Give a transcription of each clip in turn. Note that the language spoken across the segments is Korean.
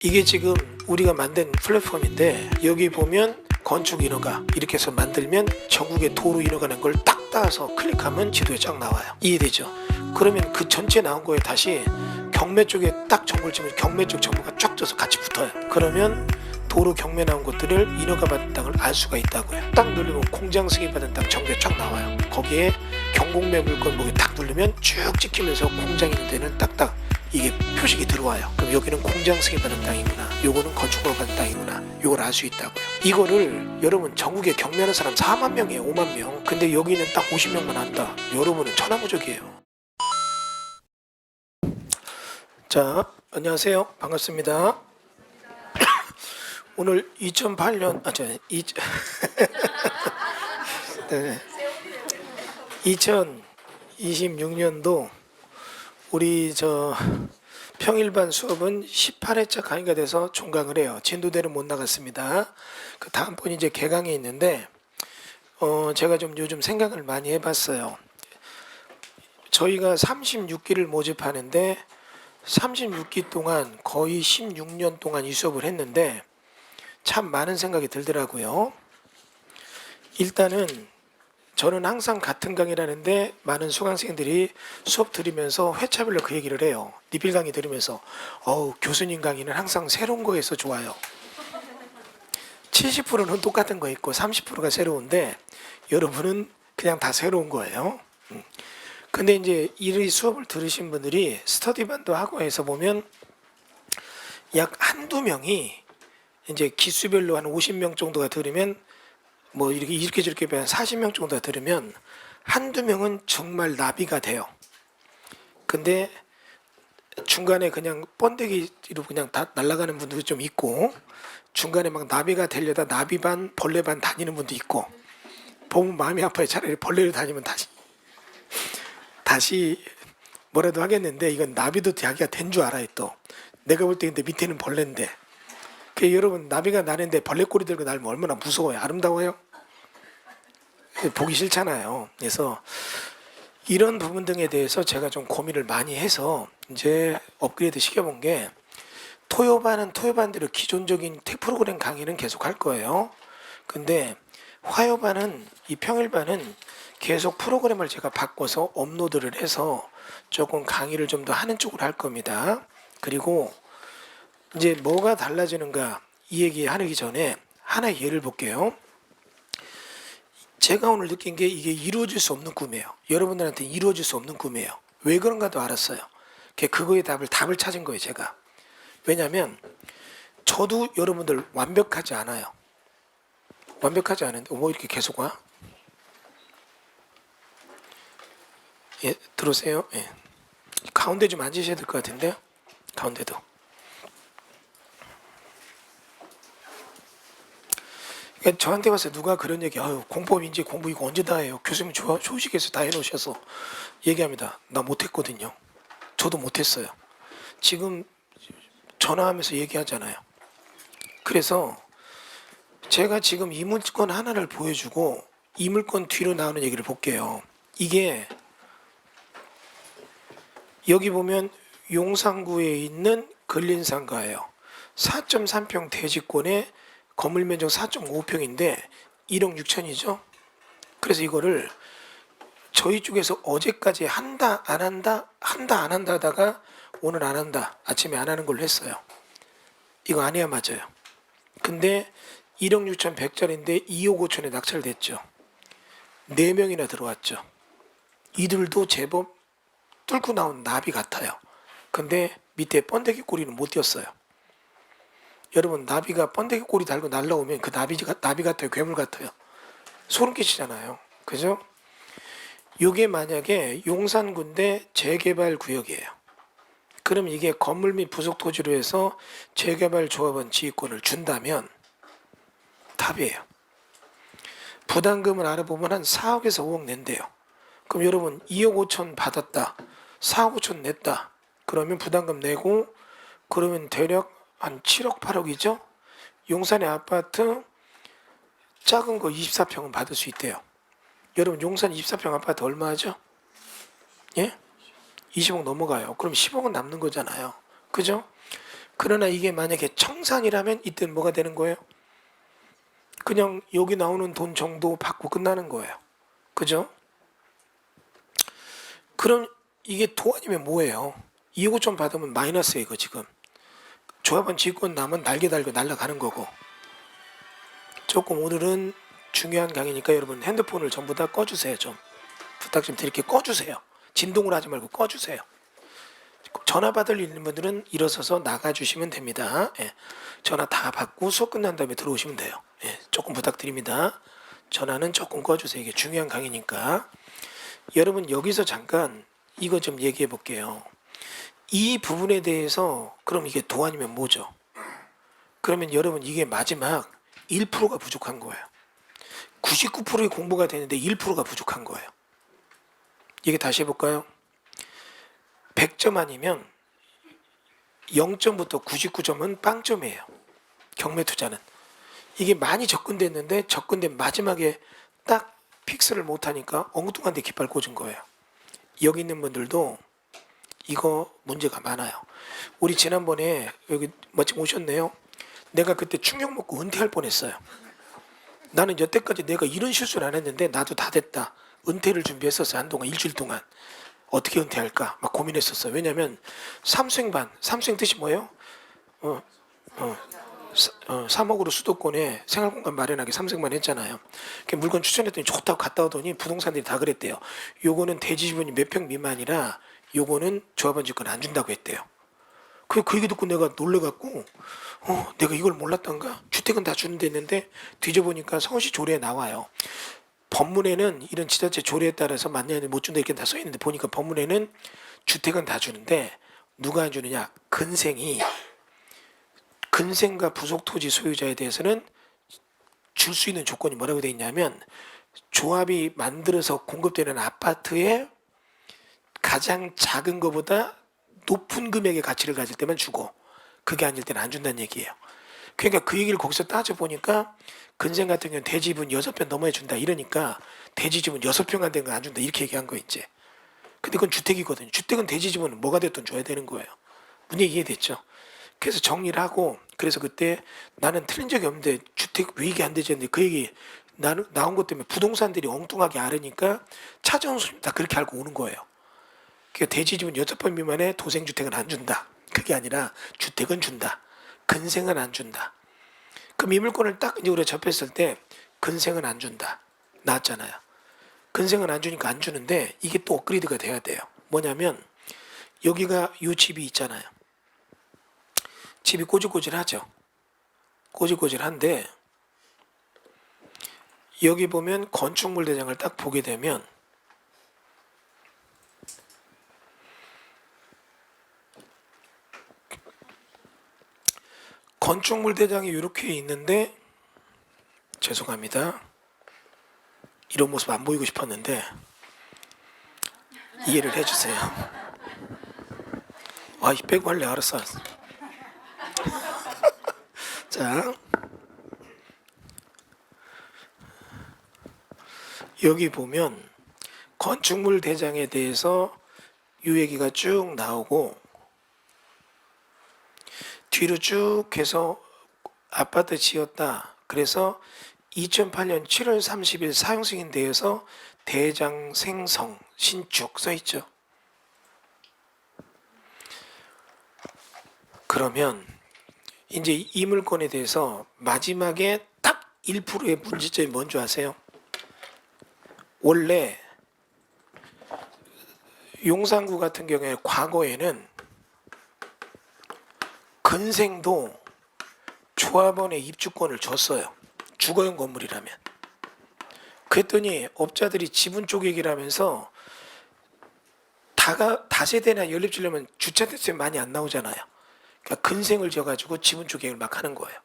이게 지금 우리가 만든 플랫폼인데 여기 보면 건축 인허가 이렇게 해서 만들면 전국의 도로 인허가는 걸 딱 따서 클릭하면 지도에 쫙 나와요. 이해되죠? 그러면 그 전체 나온 거에 다시 경매 쪽에 딱 정보를 치면 경매 쪽 정보가 쫙 떠서 같이 붙어요. 그러면 도로 경매 나온 것들을 인허가 받은 땅을 알 수가 있다고요. 딱 누르면 공장 승인 받은 땅 정보가 쫙 나와요. 거기에 경공매 물건 보기 딱 누르면 쭉 찍히면서 공장 있는 데는 딱딱 이게 표식이 들어와요. 그럼 여기는 공장 승인 받은 땅이구나, 요거는 건축허가 받은 땅이구나, 요걸 알 수 있다고요. 이거를 여러분 전국에 경매하는 사람 4만 명이에요. 5만 명. 근데 여기는 딱 50명만 한다. 여러분은 천하무적이에요. 자, 안녕하세요. 반갑습니다. 오늘 2008년 네. 2026년도 우리 평일반 수업은 18회차 강의가 돼서 종강을 해요. 진도대로 못 나갔습니다. 그 다음번이 이제 개강이 있는데 제가 좀 요즘 생각을 많이 해봤어요. 저희가 36기를 모집하는데 36기 동안 거의 16년 동안 이 수업을 했는데 참 많은 생각이 들더라고요. 일단은 저는 항상 같은 강의를 하는데 많은 수강생들이 수업 들으면서 회차별로 그 얘기를 해요. 리필 강의 들으면서 교수님 강의는 항상 새로운 거에서 좋아요. 70%는 똑같은 거 있고 30%가 새로운데 여러분은 그냥 다 새로운 거예요. 근데 이제 이 수업을 들으신 분들이 스터디반도 하고 해서 보면 약 한두 명이 이제 기수별로 한 50명 정도가 들으면 뭐 이렇게 저렇게 한 40명 정도가 들으면 한두 명은 정말 나비가 돼요. 근데 중간에 그냥 번데기로 그냥 다 날아가는 분들도 좀 있고 중간에 막 나비가 되려다 나비 반 벌레 반 다니는 분도 있고 보면 마음이 아파요. 차라리 벌레를 다니면 다시 뭐라도 하겠는데 이건 나비도 자기가 된 줄 알아요. 또 내가 볼 때 근데 밑에는 벌레인데 여러분 나비가 나는데 벌레꼬리 들고 날면 얼마나 무서워요. 아름다워요? 보기 싫잖아요. 그래서 이런 부분 등에 대해서 제가 좀 고민을 많이 해서 이제 업그레이드 시켜본 게 토요반은 토요반대로 기존적인 프로그램 강의는 계속 할 거예요. 근데 화요반은 이 평일반은 계속 프로그램을 제가 바꿔서 업로드를 해서 조금 강의를 좀 더 하는 쪽으로 할 겁니다. 그리고 이제 뭐가 달라지는가 이 얘기 하기 전에 하나의 예를 볼게요. 제가 오늘 느낀 게 이게 이루어질 수 없는 꿈이에요. 여러분들한테 이루어질 수 없는 꿈이에요. 왜 그런가도 알았어요. 그거의 답을 찾은 거예요. 제가. 왜냐하면 저도 여러분들 완벽하지 않아요. 완벽하지 않은데 뭐 이렇게 계속 와? 예, 들어오세요. 예. 가운데 좀 앉으셔야 될 것 같은데요. 가운데도. 그러니까 저한테 와서 누가 그런 얘기, 공법인지 공부 이거 언제 다 해요? 교수님 좋으시겠어요? 다 해놓으셔서 얘기합니다. 나 못했거든요. 저도 못했어요. 지금 전화하면서 얘기하잖아요. 그래서 제가 지금 이 물건 하나를 보여주고 이 물건 뒤로 나오는 얘기를 볼게요. 이게 여기 보면 용산구에 있는 근린상가예요. 4.3평 대지권에 건물 면적 4.5평인데 1억 6천이죠. 그래서 이거를 저희 쪽에서 어제까지 한다 안 한다 하다가 오늘 안 한다, 아침에 안 하는 걸로 했어요. 이거 안 해야 맞아요. 근데 1억 6천 100짜리인데 2억 5천에 낙찰됐죠. 4명이나 들어왔죠. 이들도 제법 뚫고 나온 나비 같아요. 근데 밑에 번데기 꼬리는 못 띄었어요. 여러분 나비가 번데기 꼬리 달고 날라오면 그 나비 같아요? 괴물 같아요? 소름 끼치잖아요. 그죠? 이게 만약에 용산구인데 재개발 구역이에요. 그럼 이게 건물 및 부속 토지로 해서 재개발 조합원 지휘권을 준다면 답이에요. 부담금을 알아보면 한 4억에서 5억 낸대요. 그럼 여러분 2억 5천 받았다, 4억 5천 냈다, 그러면 부담금 내고 그러면 대략 한 7억 8억이죠. 용산의 아파트 작은 거 24평은 받을 수 있대요. 여러분 용산 24평 아파트 얼마 하죠? 예? 20억 넘어가요. 그럼 10억은 남는 거잖아요. 그죠? 그러나 이게 만약에 청산이라면 이때는 뭐가 되는 거예요? 그냥 여기 나오는 돈 정도 받고 끝나는 거예요. 그죠? 그럼 이게 도안이면 뭐예요? 2억 5천 받으면 마이너스예요, 이거 지금. 조합원 지권 나면 날개 달고 날아가는 거고. 조금 오늘은 중요한 강의니까 여러분 핸드폰을 전부 다 꺼주세요. 좀 부탁 좀 드릴게요. 꺼주세요. 진동을 하지 말고 꺼주세요. 전화 받을 있는 분들은 일어서서 나가주시면 됩니다. 예. 전화 다 받고 수업 끝난 다음에 들어오시면 돼요. 예. 조금 부탁드립니다. 전화는 조금 꺼주세요. 이게 중요한 강의니까. 여러분 여기서 잠깐 이거 좀 얘기해 볼게요. 이 부분에 대해서 그럼 이게 도안이면 뭐죠? 그러면 여러분 이게 마지막 1%가 부족한 거예요. 99%의 공부가 되는데 1%가 부족한 거예요. 이게 다시 해볼까요? 100점 아니면 0점부터 99점은 빵점이에요. 경매 투자는. 이게 많이 접근됐는데 접근된 마지막에 딱 픽스를 못하니까 엉뚱한 데 깃발 꽂은 거예요. 여기 있는 분들도 이거 문제가 많아요. 우리 지난번에 여기 마침 오셨네요. 내가 그때 충격 먹고 은퇴할 뻔했어요. 나는 여태까지 내가 이런 실수를 안 했는데 나도 다 됐다. 은퇴를 준비했었어요. 한동안 일주일 동안. 어떻게 은퇴할까 막 고민했었어요. 왜냐하면 삼수행반, 삼수행 뜻이 뭐예요? 3억으로 수도권에 생활공간 마련하기 삼수행반 했잖아요. 물건 추천했더니 좋다고 갔다 오더니 부동산들이 다 그랬대요. 요거는 대지 지분이 몇 평 미만이라 요거는 조합원 지권 안 준다고 했대요. 그 얘기 듣고 내가 놀래갖고 내가 이걸 몰랐던가? 주택은 다 주는데 했는데 뒤져보니까 서울시 조례에 나와요. 법문에는 이런 지자체 조례에 따라서 맞냐 못 준다 이렇게 다 써있는데 보니까 법문에는 주택은 다 주는데 누가 안 주느냐? 근생과 부속토지 소유자에 대해서는 줄 수 있는 조건이 뭐라고 되어 있냐면 조합이 만들어서 공급되는 아파트의 가장 작은 것보다 높은 금액의 가치를 가질 때만 주고 그게 아닐 때는 안 준다는 얘기예요. 그러니까 그 얘기를 거기서 따져보니까 근생 같은 경우는 대지분 6평 넘어야 준다 이러니까 대지집은 6평 안 되는 거 안 준다 이렇게 얘기한 거 있지. 근데 그건 주택이거든요. 주택은 대지집은 뭐가 됐든 줘야 되는 거예요. 문제 이해됐죠? 그래서 정리를 하고 그래서 그때 나는 틀린 적이 없는데 주택 왜 이게 안 되지 했는데 그 얘기 나온 것 때문에 부동산들이 엉뚱하게 알으니까 찾아온 손님 다 그렇게 알고 오는 거예요. 그러니까 대지집은 6평 미만의 도생주택은 안 준다. 그게 아니라 주택은 준다. 근생은 안 준다. 그럼 이 물건을 딱 이제 우리가 접했을 때 근생은 안 준다. 나왔잖아요. 근생은 안 주니까 안 주는데 이게 또 업그레이드가 돼야 돼요. 뭐냐면 여기가 이 집이 있잖아요. 집이 꼬질꼬질하죠. 꼬질꼬질한데 여기 보면 건축물 대장을 딱 보게 되면 건축물 대장이 이렇게 있는데 죄송합니다. 이런 모습 안 보이고 싶었는데 이해를 해주세요. 아, 이 빼고 할래. 알았어. 자, 여기 보면 건축물 대장에 대해서 이 얘기가 쭉 나오고 뒤로 쭉 해서 아파트 지었다. 그래서 2008년 7월 30일 사용 승인대에서 대장 생성 신축 써있죠. 그러면 이제 이 물건에 대해서 마지막에 딱 1%의 문제점이 뭔지 아세요? 원래 용산구 같은 경우에 과거에는 근생도 조합원의 입주권을 줬어요. 주거용 건물이라면. 그랬더니 업자들이 지분 쪼개기라면서 다세대나 연립지려면 주차 대세 많이 안 나오잖아요. 그러니까 근생을 져가지고 지분 쪼개기를 막 하는 거예요.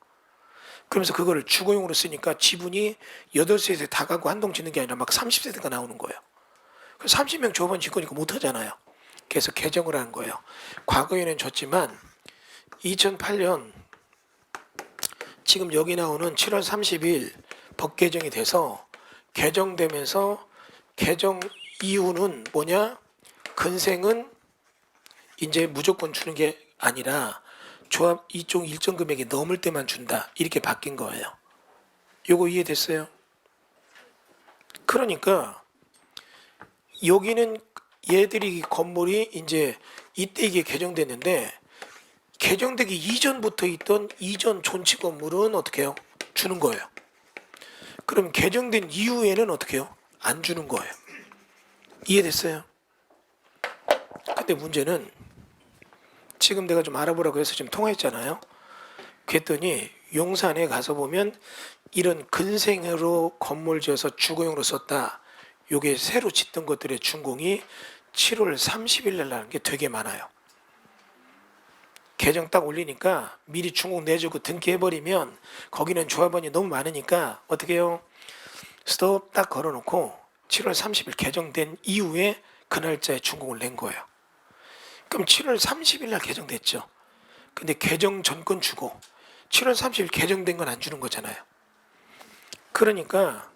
그러면서 그거를 주거용으로 쓰니까 지분이 8세대 다 가고 한 동 짓는 게 아니라 막 30세대가 나오는 거예요. 그래서 30명 조합원 짓고니까 못하잖아요. 그래서 개정을 한 거예요. 과거에는 줬지만 2008년 지금 여기 나오는 7월 30일 법 개정이 돼서 개정되면서 개정 이유는 뭐냐? 근생은 이제 무조건 주는 게 아니라 조합 이쪽 일정 금액이 넘을 때만 준다. 이렇게 바뀐 거예요. 요거 이해됐어요? 그러니까 여기는 얘들이 건물이 이제 이때 이게 개정됐는데 개정되기 이전부터 있던 이전 존치 건물은 어떻게 해요? 주는 거예요. 그럼 개정된 이후에는 어떻게 해요? 안 주는 거예요. 이해됐어요? 근데 문제는 지금 내가 좀 알아보라고 해서 지금 통화했잖아요. 그랬더니 용산에 가서 보면 이런 근생으로 건물 지어서 주거용으로 썼다. 요게 새로 짓던 것들의 준공이 7월 30일 날 나는 게 되게 많아요. 계정 딱 올리니까 미리 준공 내주고 등기해버리면 거기는 조합원이 너무 많으니까 어떻게 해요? 스톱 딱 걸어놓고 7월 30일 개정된 이후에 그 날짜에 준공을 낸 거예요. 그럼 7월 30일 날 개정됐죠. 근데 개정 전권 주고 7월 30일 개정된 건 안 주는 거잖아요. 그러니까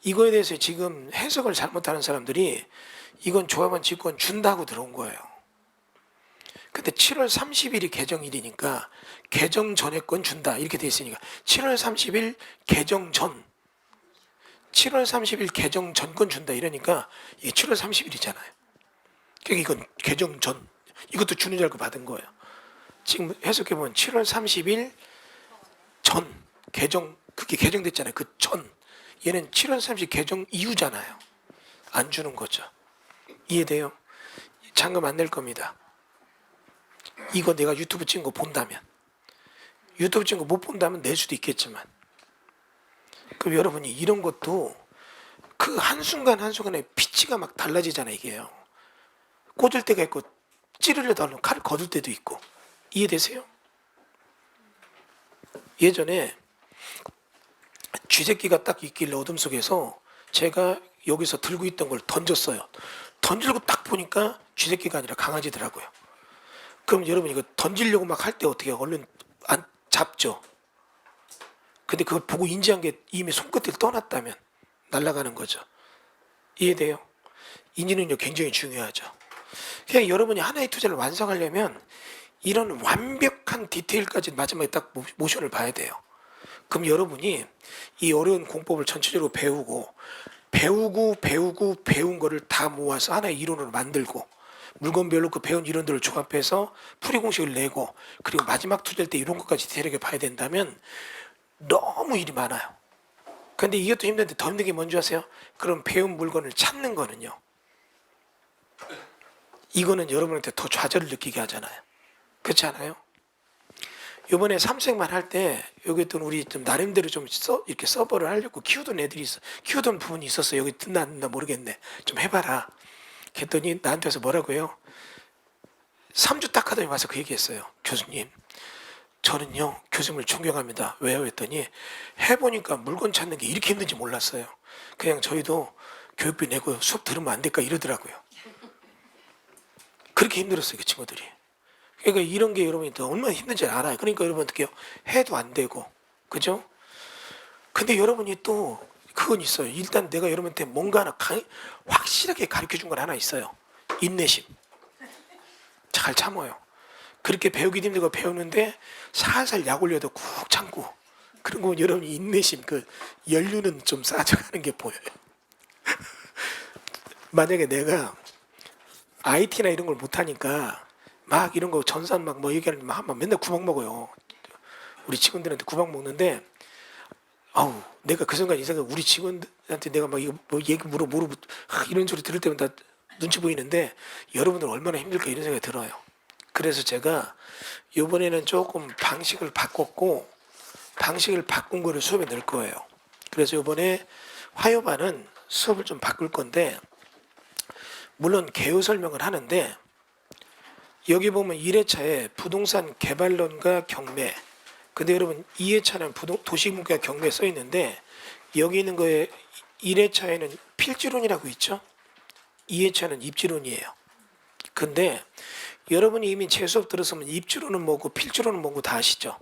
이거에 대해서 지금 해석을 잘못하는 사람들이 이건 조합원 직권 준다고 들어온 거예요. 근데 7월 30일이 개정일이니까 개정 전에 건 준다 이렇게 돼 있으니까 7월 30일 개정 전 7월 30일 개정 전 건 준다 이러니까 이게 7월 30일이잖아요. 그러니까 이건 개정 전 이것도 주는 줄 알고 받은 거예요. 지금 해석해보면 7월 30일 전 개정 그게 개정됐잖아요. 그 전 얘는 7월 30일 개정 이후잖아요. 안 주는 거죠. 이해돼요? 잔금 안 낼 겁니다. 이거 내가 유튜브 찍은 거 본다면 유튜브 찍은 거 못 본다면 낼 수도 있겠지만 그럼 여러분이 이런 것도 그 한순간 한순간에 피치가 막 달라지잖아요. 이게요. 꽂을 때가 있고 찌르려다 하면 칼을 거둘 때도 있고 이해되세요? 예전에 쥐새끼가 딱 있길래 어둠 속에서 제가 여기서 들고 있던 걸 던졌어요. 던지고 딱 보니까 쥐새끼가 아니라 강아지더라고요. 그럼 여러분 이거 던지려고 막 할 때 어떻게 얼른 안 잡죠? 근데 그걸 보고 인지한 게 이미 손끝을 떠났다면 날아가는 거죠. 이해돼요? 인지능력 굉장히 중요하죠. 그냥 여러분이 하나의 투자를 완성하려면 이런 완벽한 디테일까지 마지막에 딱 모션을 봐야 돼요. 그럼 여러분이 이 어려운 공법을 전체적으로 배운 거를 다 모아서 하나의 이론으로 만들고 물건별로 그 배운 이론들을 조합해서 풀이공식을 내고 그리고 마지막 투자할 때 이런 것까지 디테일하게 봐야 된다면 너무 일이 많아요. 근데 이것도 힘든데 더 힘든 게 뭔지 아세요? 그럼 배운 물건을 찾는 거는요. 이거는 여러분한테 더 좌절을 느끼게 하잖아요. 그렇지 않아요? 요번에 삼색만 할 때 여기 또 우리 좀 나름대로 좀 이렇게 서버를 하려고 키우던 애들이 키우던 부분이 있었어요. 여기 듣나 안 듣나 모르겠네. 좀 해봐라. 그랬더니 나한테 와서 뭐라고 해요? 3주 딱 하더니 와서 그 얘기했어요. 교수님, 저는요 교수님을 존경합니다. 왜요? 했더니 해보니까 물건 찾는 게 이렇게 힘든지 몰랐어요. 그냥 저희도 교육비 내고 수업 들으면 안 될까 이러더라고요. 그렇게 힘들었어요. 그 친구들이. 그러니까 이런 게 여러분이 얼마나 힘든지 알아요. 그러니까 여러분 어떻게 해요? 해도 안 되고. 그죠? 근데 여러분이 또 그건 있어요. 일단 내가 여러분한테 뭔가 하나 확실하게 가르쳐 준 건 하나 있어요. 인내심. 잘 참아요. 그렇게 배우기도 힘들고 배우는데 살살 약 올려도 꾹 참고 그런 거 여러분이 인내심 그 연륜은 좀 쌓아져가는 게 보여요. 만약에 내가 IT나 이런 걸 못하니까 막 이런 거 전산 막 뭐 얘기하는 막 맨날 구박 먹어요. 우리 직원들한테 구박 먹는데 아우 내가 그 순간 이 생각 우리 직원들한테 내가 막 이거 뭐 얘기 물어보고 이런 소리 들을 때마다 눈치 보이는데 여러분들 얼마나 힘들까 이런 생각이 들어요. 그래서 제가 이번에는 조금 방식을 바꿨고 방식을 바꾼 거를 수업에 넣을 거예요. 그래서 이번에 화요반은 수업을 좀 바꿀 건데 물론 개요 설명을 하는데 여기 보면 1회차에 부동산 개발론과 경매 근데 여러분 2회차는 도시문과 경매 써 있는데 여기 있는 거에 1회차에는 필지론이라고 있죠. 2회차는 입지론이에요. 근데 여러분이 이미 제 수업 들었으면 입지론은 뭐고 필지론은 뭐고 다 아시죠?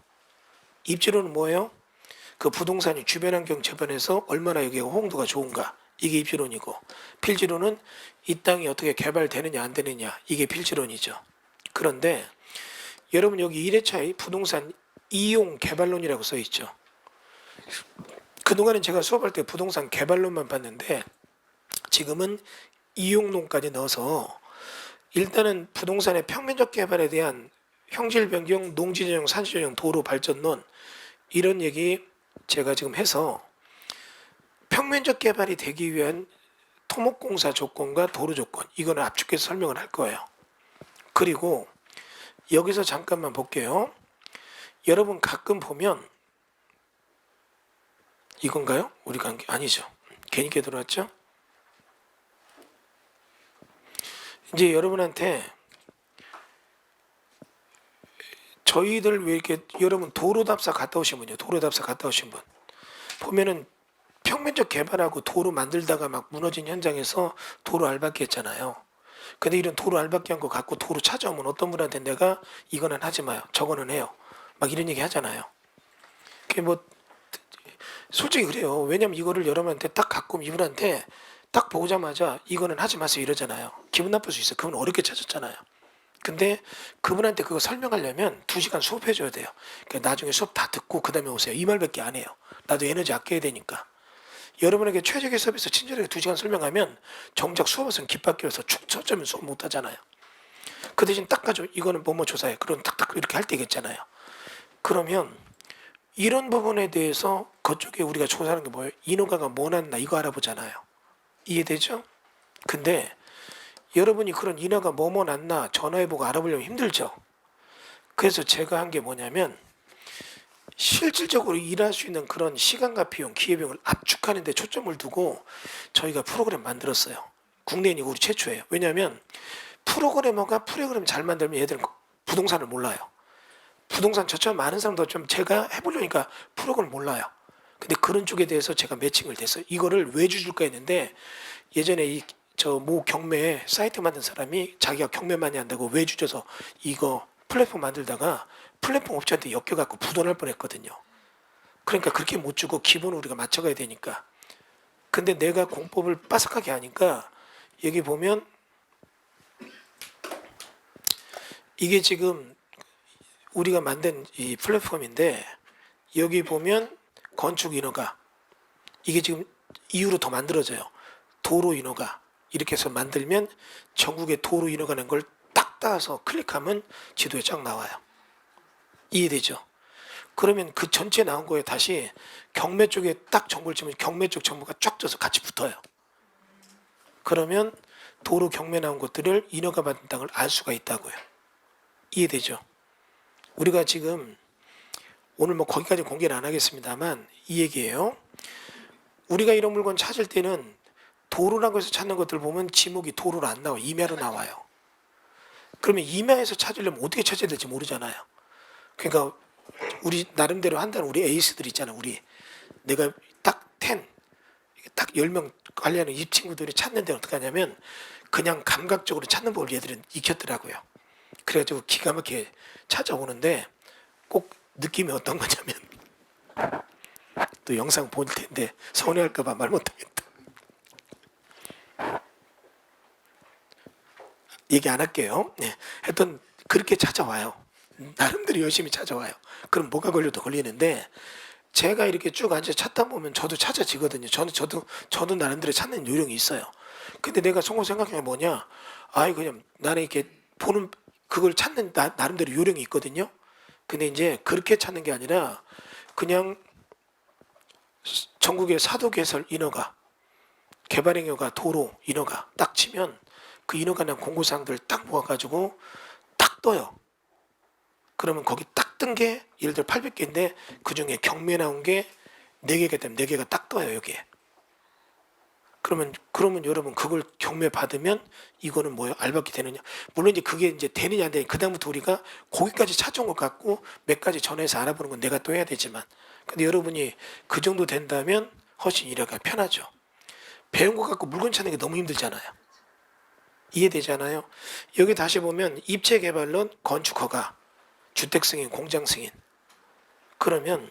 입지론은 뭐예요? 그 부동산이 주변 환경 재변에서 얼마나 여기가 호응도가 좋은가 이게 입지론이고 필지론은 이 땅이 어떻게 개발되느냐 안 되느냐 이게 필지론이죠. 그런데 여러분 여기 1회차에 부동산 이용 개발론이라고 써 있죠. 그동안은 제가 수업할 때 부동산 개발론만 봤는데 지금은 이용론까지 넣어서 일단은 부동산의 평면적 개발에 대한 형질 변경, 농지 전용, 산지 전용, 도로 발전론 이런 얘기 제가 지금 해서 평면적 개발이 되기 위한 토목공사 조건과 도로 조건 이거는 압축해서 설명을 할 거예요. 그리고 여기서 잠깐만 볼게요. 여러분 가끔 보면 이건가요? 우리가 한 게 아니죠. 괜히 들어왔죠? 이제 여러분한테 저희들 왜 이렇게 여러분 도로답사 갔다 오신 분이요. 도로답사 갔다 오신 분 보면은 평면적 개발하고 도로 만들다가 막 무너진 현장에서 도로 알박기 했잖아요. 근데 이런 도로 알박기 한 거 갖고 도로 찾아오면 어떤 분한테 내가 이거는 하지 마요. 저거는 해요. 막 이런 얘기 하잖아요. 그게 뭐 솔직히 그래요. 왜냐면 이거를 여러분한테 딱 갖고 오면 이분한테 딱 보자마자 이거는 하지 마세요 이러잖아요. 기분 나쁠 수 있어요. 그분 어렵게 찾았잖아요. 근데 그분한테 그거 설명하려면 2시간 수업해줘야 돼요. 그러니까 나중에 수업 다 듣고 그 다음에 오세요. 이 말밖에 안 해요. 나도 에너지 아껴야 되니까. 여러분에게 최적의 수업에서 친절하게 2시간 설명하면 정작 수업에서는 깃바퀴여서 축 처지면 수업 못하잖아요. 그 대신 딱 가지고 이거는 뭐뭐 조사해. 그럼 탁탁 이렇게 할 때 있잖아요. 그러면 이런 부분에 대해서 그쪽에 우리가 조사하는 게 뭐예요? 인허가가 뭐 났나 이거 알아보잖아요. 이해되죠? 근데 여러분이 그런 인허가 뭐뭐 났나 전화해보고 알아보려면 힘들죠. 그래서 제가 한 게 뭐냐면 실질적으로 일할 수 있는 그런 시간과 비용, 기회비용을 압축하는 데 초점을 두고 저희가 프로그램 만들었어요. 국내인이 우리 최초예요. 왜냐하면 프로그래머가 프로그램 잘 만들면 얘들은 부동산을 몰라요. 부동산 저처럼 많은 사람도 좀 제가 해보려니까 프로그램을 몰라요. 근데 그런 쪽에 대해서 제가 매칭을 됐어요. 이거를 외주 줄까 했는데 예전에 저 모 경매 사이트 만든 사람이 자기가 경매 많이 한다고 외주 줘서 이거 플랫폼 만들다가 플랫폼 업체한테 엮여갖고 부도날 뻔했거든요. 그러니까 그렇게 못 주고 기본을 우리가 맞춰가야 되니까. 근데 내가 공법을 빠삭하게 하니까 여기 보면 이게 지금 우리가 만든 이 플랫폼인데 여기 보면 건축 인허가 이게 지금 이후로 더 만들어져요. 도로 인허가 이렇게 해서 만들면 전국의 도로 인허가 낸 걸 딱 따서 클릭하면 지도에 쫙 나와요. 이해되죠? 그러면 그 전체 나온 거에 다시 경매 쪽에 딱 정보를 치면 경매 쪽 정보가 쫙 져서 같이 붙어요. 그러면 도로 경매 나온 것들을 인허가 받은 땅을 알 수가 있다고요. 이해되죠? 우리가 지금 오늘 뭐 거기까지 공개를 안 하겠습니다만 이 얘기예요. 우리가 이런 물건 찾을 때는 도로라고 해서 찾는 것들 보면 지목이 도로로 안 나와요. 임야로 나와요. 그러면 임야에서 찾으려면 어떻게 찾아야 될지 모르잖아요. 그러니까 우리 나름대로 한다는 우리 에이스들 있잖아요. 우리 내가 딱 10명 관리하는 이 친구들이 찾는 데는 어떻게 하냐면 그냥 감각적으로 찾는 법을 얘들은 익혔더라고요. 그래가지고 기가 막히게 찾아오는데 꼭 느낌이 어떤 거냐면 또 영상 볼 텐데 서운해할까봐 말 못하겠다. 얘기 안 할게요. 네. 하여튼 그렇게 찾아와요. 나름대로 열심히 찾아와요. 그럼 뭐가 걸려도 걸리는데 제가 이렇게 쭉 앉아 찾다 보면 저도 찾아지거든요. 저도 나름대로 찾는 요령이 있어요. 근데 내가 속으로 생각해 뭐냐? 아이 그냥 나는 이렇게 보는 그걸 찾는 나름대로 요령이 있거든요. 근데 이제 그렇게 찾는 게 아니라 그냥 전국의 사도 개설 인허가, 개발행위가 도로 인허가 딱 치면 그 인허가 난 공고사항들 딱 모아가지고 딱 떠요. 그러면 거기 딱 뜬 게 예를 들어 800개인데 그중에 경매 나온 게 4개가 되면 4개가 딱 떠요 여기에. 그러면 여러분 그걸 경매 받으면 이거는 뭐예요? 알박기 되느냐? 물론 이제 그게 이제 되느냐 안 되느냐 그다음부터 우리가 거기까지 찾아온 것 같고 몇 가지 전화해서 알아보는 건 내가 또 해야 되지만 근데 여러분이 그 정도 된다면 훨씬 일하기가 편하죠. 배운 것 갖고 물건 찾는 게 너무 힘들잖아요. 이해되잖아요. 여기 다시 보면 입체개발론 건축허가 주택승인 공장승인 그러면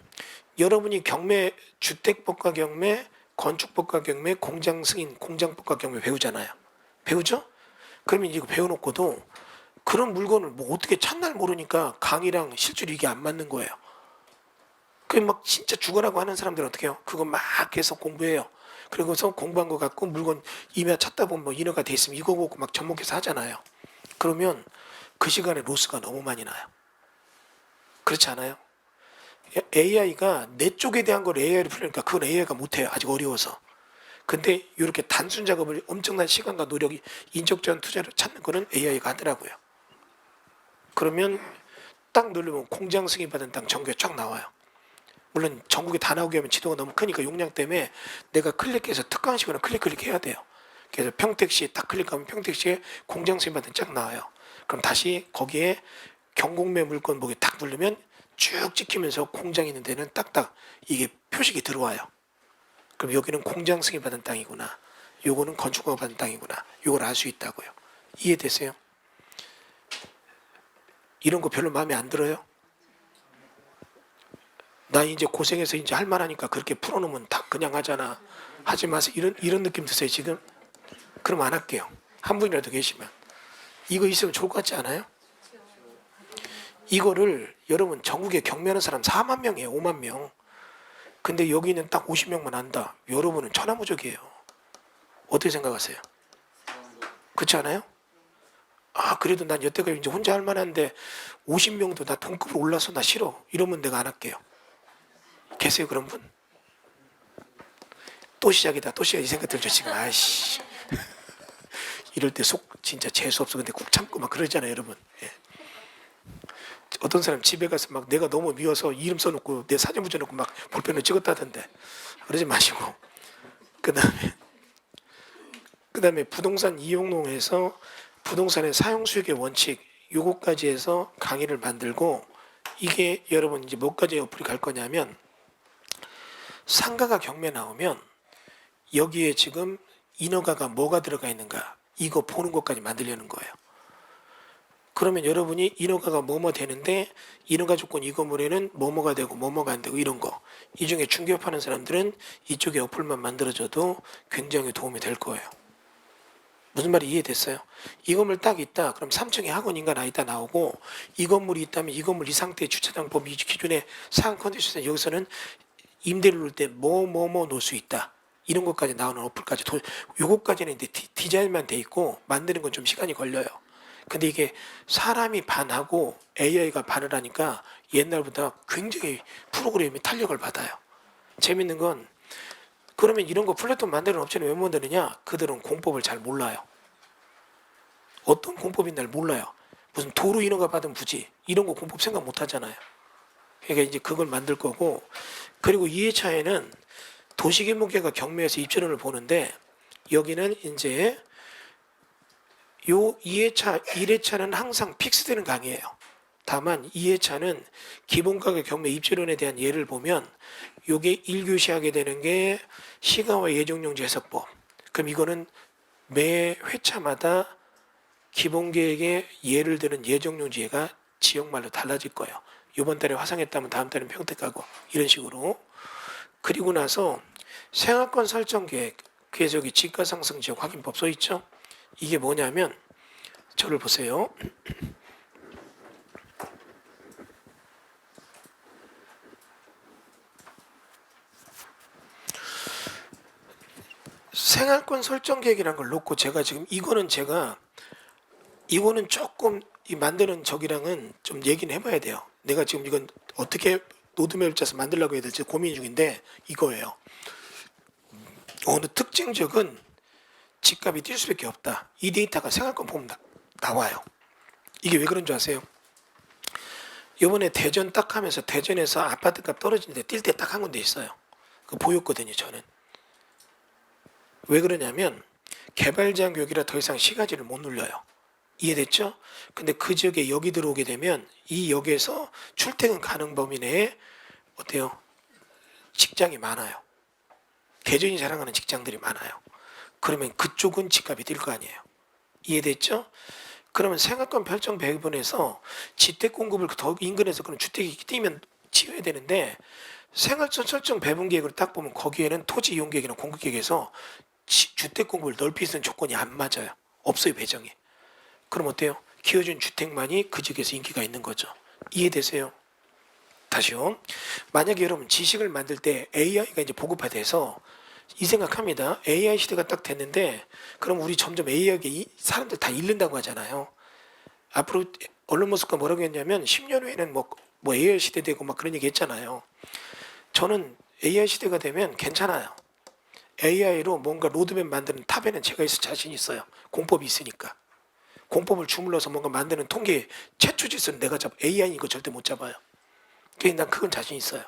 여러분이 경매 주택법과 경매 건축법과 경매 공장승인 공장법과 경매 배우잖아요. 배우죠? 그러면 이거 배워놓고도 그런 물건을 뭐 어떻게 첫날 모르니까 강의랑 실질이 이게 안 맞는 거예요. 그 막 진짜 죽어라고 하는 사람들은 어떻게 해요? 그거 막 계속 공부해요. 그리고서 공부한 거 갖고 물건 임야 찾다 보면 뭐 인허가 돼 있으면 이거 보고 막 접목해서 하잖아요. 그러면 그 시간에 로스가 너무 많이 나요. 그렇지 않아요? AI가 내 쪽에 대한 걸 AI로 풀려니까 그건 AI가 못해요. 아직 어려워서. 근데 이렇게 단순 작업을 엄청난 시간과 노력이 인적전 투자를 찾는 거는 AI가 하더라고요. 그러면 딱 누르면 공장 승인받은 땅 전국에 쫙 나와요. 물론 전국에 다 나오게 하면 지도가 너무 크니까 용량 때문에 내가 클릭해서 특강식으로 클릭해야 돼요. 그래서 평택시 딱 클릭하면 평택시에 공장 승인받은 쫙 나와요. 그럼 다시 거기에 경공매 물건 보기 딱 누르면 쭉 찍히면서 공장 있는 데는 딱딱 이게 표식이 들어와요. 그럼 여기는 공장 승인받은 땅이구나. 요거는 건축허가 받은 땅이구나. 요걸 알 수 있다고요. 이해되세요? 이런 거 별로 마음에 안 들어요? 나 이제 고생해서 이제 할 만하니까 그렇게 풀어놓으면 다 그냥 하잖아. 하지 마세요. 이런 느낌 드세요, 지금? 그럼 안 할게요. 한 분이라도 계시면. 이거 있으면 좋을 것 같지 않아요? 이거를 여러분 전국에 경매하는 사람 4만 명이에요. 5만 명. 근데 여기는 딱 50명만 한다. 여러분은 천하무적이에요. 어떻게 생각하세요? 그렇지 않아요? 아, 그래도 난 여태까지 이제 혼자 할 만한데 50명도 나 동급으로 올라서 나 싫어. 이러면 내가 안 할게요. 계세요, 그런 분? 또 시작이다. 또 시작. 이 생각 들죠, 지금. 아이씨. 이럴 때 속 진짜 재수없어. 근데 꾹 참고 막 그러잖아요, 여러분. 예. 어떤 사람 집에 가서 막 내가 너무 미워서 이름 써놓고 내 사진 붙여놓고 막 볼펜을 찍었다던데. 그러지 마시고. 그다음에 부동산 이용론에서 부동산의 사용 수익의 원칙 요거까지 해서 강의를 만들고 이게 여러분 이제 뭐까지 어플이 갈 거냐면 상가가 경매 나오면 여기에 지금 인허가가 뭐가 들어가 있는가 이거 보는 것까지 만들려는 거예요. 그러면 여러분이 인허가가 뭐뭐 되는데 인허가 조건 이 건물에는 뭐뭐가 되고 뭐뭐가 안 되고 이런 거. 이 중에 중개업하는 사람들은 이쪽에 어플만 만들어줘도 굉장히 도움이 될 거예요. 무슨 말이 이해됐어요? 이 건물 딱 있다. 그럼 3층에 학원인가 나 있다 나오고 이 건물이 있다면 이 건물 이 상태의 주차장법 이 기준의 사항 컨디션 여기서는 임대를 놓을 때 뭐 놓을 수 있다. 이런 것까지 나오는 어플까지 요것까지는 이제 디자인만 돼 있고 만드는 건 좀 시간이 걸려요. 근데 이게 사람이 반하고 AI가 반을 하니까 옛날보다 굉장히 프로그램이 탄력을 받아요. 재밌는 건 그러면 이런 거 플랫폼 만드는 업체는 왜 만드느냐? 그들은 공법을 잘 몰라요. 어떤 공법인 날 몰라요. 무슨 도로 인허가 받은 부지 이런 거 공법 생각 못 하잖아요. 그러니까 이제 그걸 만들 거고 그리고 2회차에는 도시개발계가 경매에서 입주론을 보는데 여기는 이제 요 2회차, 1회차는 항상 픽스되는 강의예요. 다만 2회차는 기본가격 경매 입주론에 대한 예를 보면 요게 1교시 하게 되는 게 시가와 예정용지 해석법. 그럼 이거는 매 회차마다 기본계획에 예를 드는 예정용지가 지역말로 달라질 거예요. 이번 달에 화성했다면 다음 달엔 평택하고 이런 식으로. 그리고 나서 생활권 설정 계획, 그게 저기 지가상승 지역 확인법 써 있죠? 이게 뭐냐면 저를 보세요. 생활권 설정 계획이라는 걸 놓고 제가 지금 이거는 조금 이 만드는 적이랑은 좀 얘기는 해봐야 돼요. 내가 지금 이건 어떻게 로드맵을 짜서 만들려고 해야 될지 고민 중인데 이거예요. 어느 특정 지역은 집값이 뛸 수밖에 없다. 이 데이터가 생활권 보면 나와요. 이게 왜 그런 줄 아세요? 이번에 대전 딱 하면서 대전에서 아파트값 떨어지는데 뛸 때 딱 한 군데 있어요. 그 보였거든요, 저는. 왜 그러냐면 개발제한 구역이라 더 이상 시가지를 못 눌려요. 이해됐죠? 근데 그 지역에 역이 들어오게 되면 이 역에서 출퇴근 가능 범위 내에 어때요? 직장이 많아요. 대전이 자랑하는 직장들이 많아요. 그러면 그쪽은 집값이 뛸 거 아니에요. 이해됐죠? 그러면 생활권 별정 배분에서 주택 공급을 더 인근에서 그런 주택이 뛰면 지어야 되는데 생활권 설정 배분 계획을 딱 보면 거기에는 토지 이용 계획이나 공급 계획에서 주택 공급을 넓힐 수 있는 조건이 안 맞아요. 없어요, 배정이. 그럼 어때요? 기어준 주택만이 그 지역에서 인기가 있는 거죠. 이해되세요? 다시요. 만약에 여러분 지식을 만들 때 AI가 이제 보급화돼서 이 생각합니다. AI 시대가 딱 됐는데 그럼 우리 점점 AI에게 사람들 다 잃는다고 하잖아요. 앞으로 언론 모습과 뭐라고 했냐면 10년 후에는 뭐 AI 시대 되고 막 그런 얘기 했잖아요. 저는 AI 시대가 되면 괜찮아요. AI로 뭔가 로드맵 만드는 탑에는 제가 있을 자신 있어요. 공법이 있으니까. 공법을 주물러서 뭔가 만드는 통계 최초 짓은 내가 AI 이거 절대 못 잡아요. 그러니까 난 그건 자신 있어요.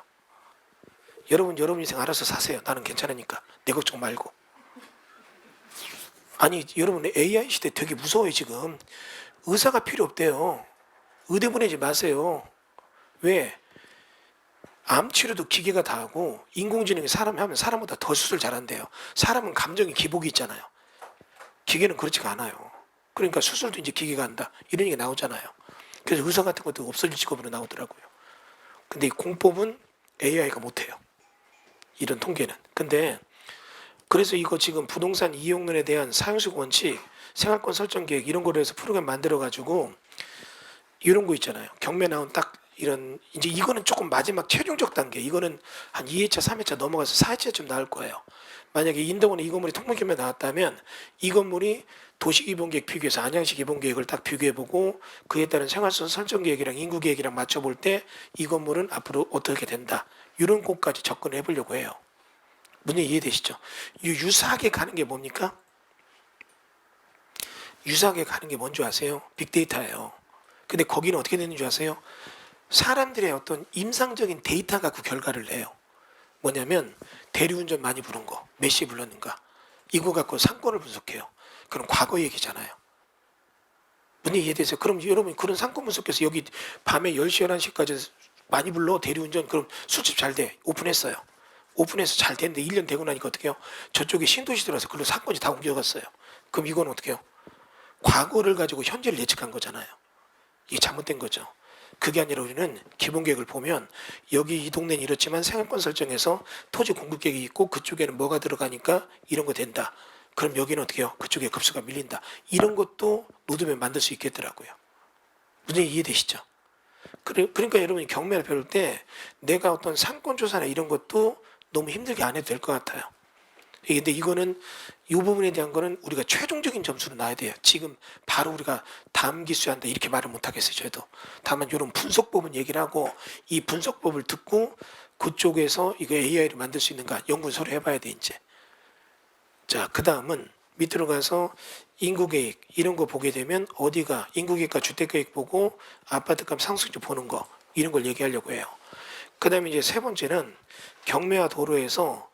여러분 인생 알아서 사세요. 나는 괜찮으니까. 내 걱정 말고. 아니 여러분 AI 시대 되게 무서워요 지금. 의사가 필요 없대요. 의대 보내지 마세요. 왜? 암 치료도 기계가 다 하고 인공지능이 사람이 하면 사람보다 더 수술 잘한대요. 사람은 감정이 기복이 있잖아요. 기계는 그렇지가 않아요. 그러니까 수술도 이제 기계가 한다. 이런 얘기 나오잖아요. 그래서 의사 같은 것도 없어질 직업으로 나오더라고요. 근데 이 공법은 AI가 못해요. 이런 통계는. 근데 그래서 이거 지금 부동산 이용론에 대한 사용식 원칙, 생활권 설정 계획 이런 거로 해서 프로그램 만들어 가지고 이런 거 있잖아요. 경매 나온 딱 이런 이제 이거는 조금 마지막 최종적 단계. 이거는 한 2회차, 3회차 넘어가서 4회차쯤 나올 거예요. 만약에 인덕원에 이 건물이 통보경매 나왔다면 이 건물이 도시기본계획 비교해서 안양시 기본계획을 딱 비교해보고 그에 따른 생활선 설정계획이랑 인구계획이랑 맞춰볼 때 이 건물은 앞으로 어떻게 된다. 이런 곳까지 접근을 해보려고 해요. 문제 이해되시죠? 유사하게 가는 게 뭡니까? 유사하게 가는 게 뭔지 아세요? 빅데이터예요. 근데 거기는 어떻게 되는 줄 아세요? 사람들의 어떤 임상적인 데이터 갖고 결과를 내요. 뭐냐면 대리운전 많이 부른 거, 몇 시에 불렀는가 이거 갖고 상권을 분석해요. 그럼 과거 얘기잖아요. 문제 이해되세요? 그럼 여러분 그런 상권 분석해서 여기 밤에 10시, 11시까지 많이 불러 대리운전 그럼 술집 잘 돼. 오픈했어요. 오픈해서 잘 됐는데 1년 되고 나니까 어떻게 해요? 저쪽에 신도시 들어와서 그걸로 상권이 다 옮겨갔어요. 그럼 이건 어떻게 해요? 과거를 가지고 현재를 예측한 거잖아요. 이게 잘못된 거죠. 그게 아니라 우리는 기본계획을 보면 여기 이 동네는 이렇지만 생활권 설정에서 토지 공급계획이 있고 그쪽에는 뭐가 들어가니까 이런 거 된다. 그럼 여기는 어떻게 해요? 그쪽에 급수가 밀린다. 이런 것도 노드맵 만들 수 있겠더라고요. 문제 이해되시죠? 그러니까 여러분이 경매를 배울 때 내가 어떤 상권조사나 이런 것도 너무 힘들게 안 해도 될 것 같아요. 근데 이거는 이 부분에 대한 거는 우리가 최종적인 점수로 놔야 돼요. 지금 바로 우리가 다음 기수한다 이렇게 말을 못 하겠어요. 저도. 다만 이런 분석법은 얘기를 하고 이 분석법을 듣고 그쪽에서 이거 AI를 만들 수 있는가 연구 서로 해봐야 돼 이제. 자, 그 다음은 밑으로 가서 인구계획 이런 거 보게 되면 어디가 인구계획과 주택계획 보고 아파트값 상승률 보는 거 이런 걸 얘기하려고 해요. 그 다음에 이제 세 번째는 경매와 도로에서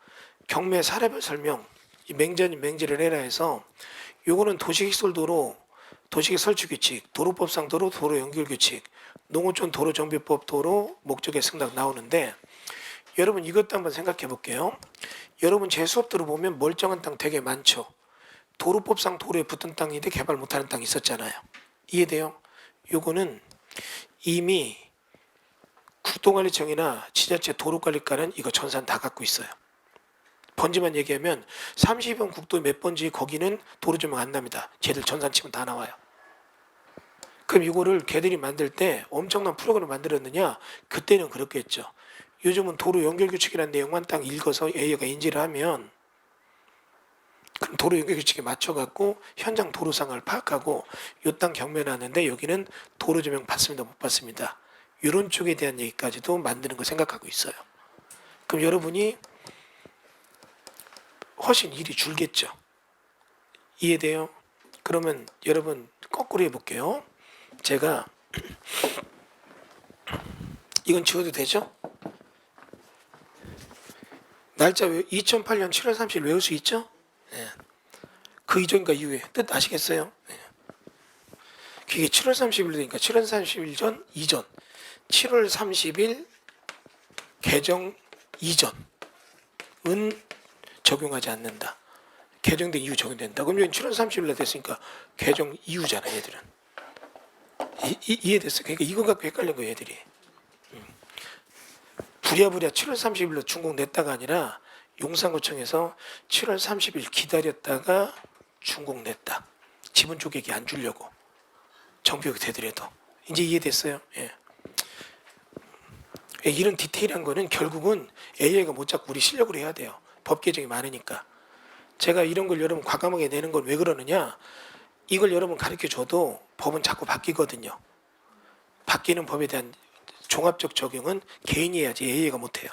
경매 사례별 설명, 맹지를 해라 해서 요거는 도시기술도로, 도시계 설치규칙, 도로법상 도로, 도로 연결규칙, 농어촌 도로정비법 도로, 목적의 승낙 나오는데 여러분 이것도 한번 생각해 볼게요. 여러분 제 수업 들어보면 멀쩡한 땅 되게 많죠. 도로법상 도로에 붙은 땅인데 개발 못하는 땅 있었잖아요. 이해돼요? 요거는 이미 국도관리청이나 지자체 도로관리과는 이거 전산 다 갖고 있어요. 번지만 얘기하면 30번 국도 몇 번지 거기는 도로 조명 안 납니다. 쟤들 전산 치면 다 나와요. 그럼 이거를 걔들이 만들 때 엄청난 프로그램을 만들었느냐? 그때는 그렇겠죠. 요즘은 도로 연결규칙이라는 내용만 딱 읽어서 AI가 인지를 하면 그럼 도로 연결규칙에 맞춰갖고 현장 도로 상황을 파악하고 요 땅 경매 나는데 여기는 도로 조명 받습니다 못 받습니다. 이런 쪽에 대한 얘기까지도 만드는 거 생각하고 있어요. 그럼 여러분이 훨씬 일이 줄겠죠. 이해돼요? 그러면 여러분 거꾸로 해볼게요. 제가 이건 지워도 되죠? 날짜 2008년 7월 30일 외울 수 있죠? 네. 그 이전과 이후에 뜻 아시겠어요? 네. 그게 7월 30일 되니까 7월 30일 전 이전 7월 30일 개정 이전은 적용하지 않는다. 개정된 이후 적용된다. 그럼 여기 7월 30일에 됐으니까 개정 이후잖아 얘들은. 이해됐어? 그러니까 이거 갖고 헷갈린 거예요 얘들이. 부랴부랴 7월 30일로 준공 냈다가 아니라 용산구청에서 7월 30일 기다렸다가 준공 냈다. 지분 쪼개기 안 주려고. 정비역이 되더라도. 이제 이해됐어요? 예. 이런 디테일한 거는 결국은 AI가 못 잡고 우리 실력으로 해야 돼요. 법 개정이 많으니까. 제가 이런 걸 여러분 과감하게 내는 건 왜 그러느냐, 이걸 여러분 가르쳐 줘도 법은 자꾸 바뀌거든요. 바뀌는 법에 대한 종합적 적용은 개인이 해야지 AI가 못해요.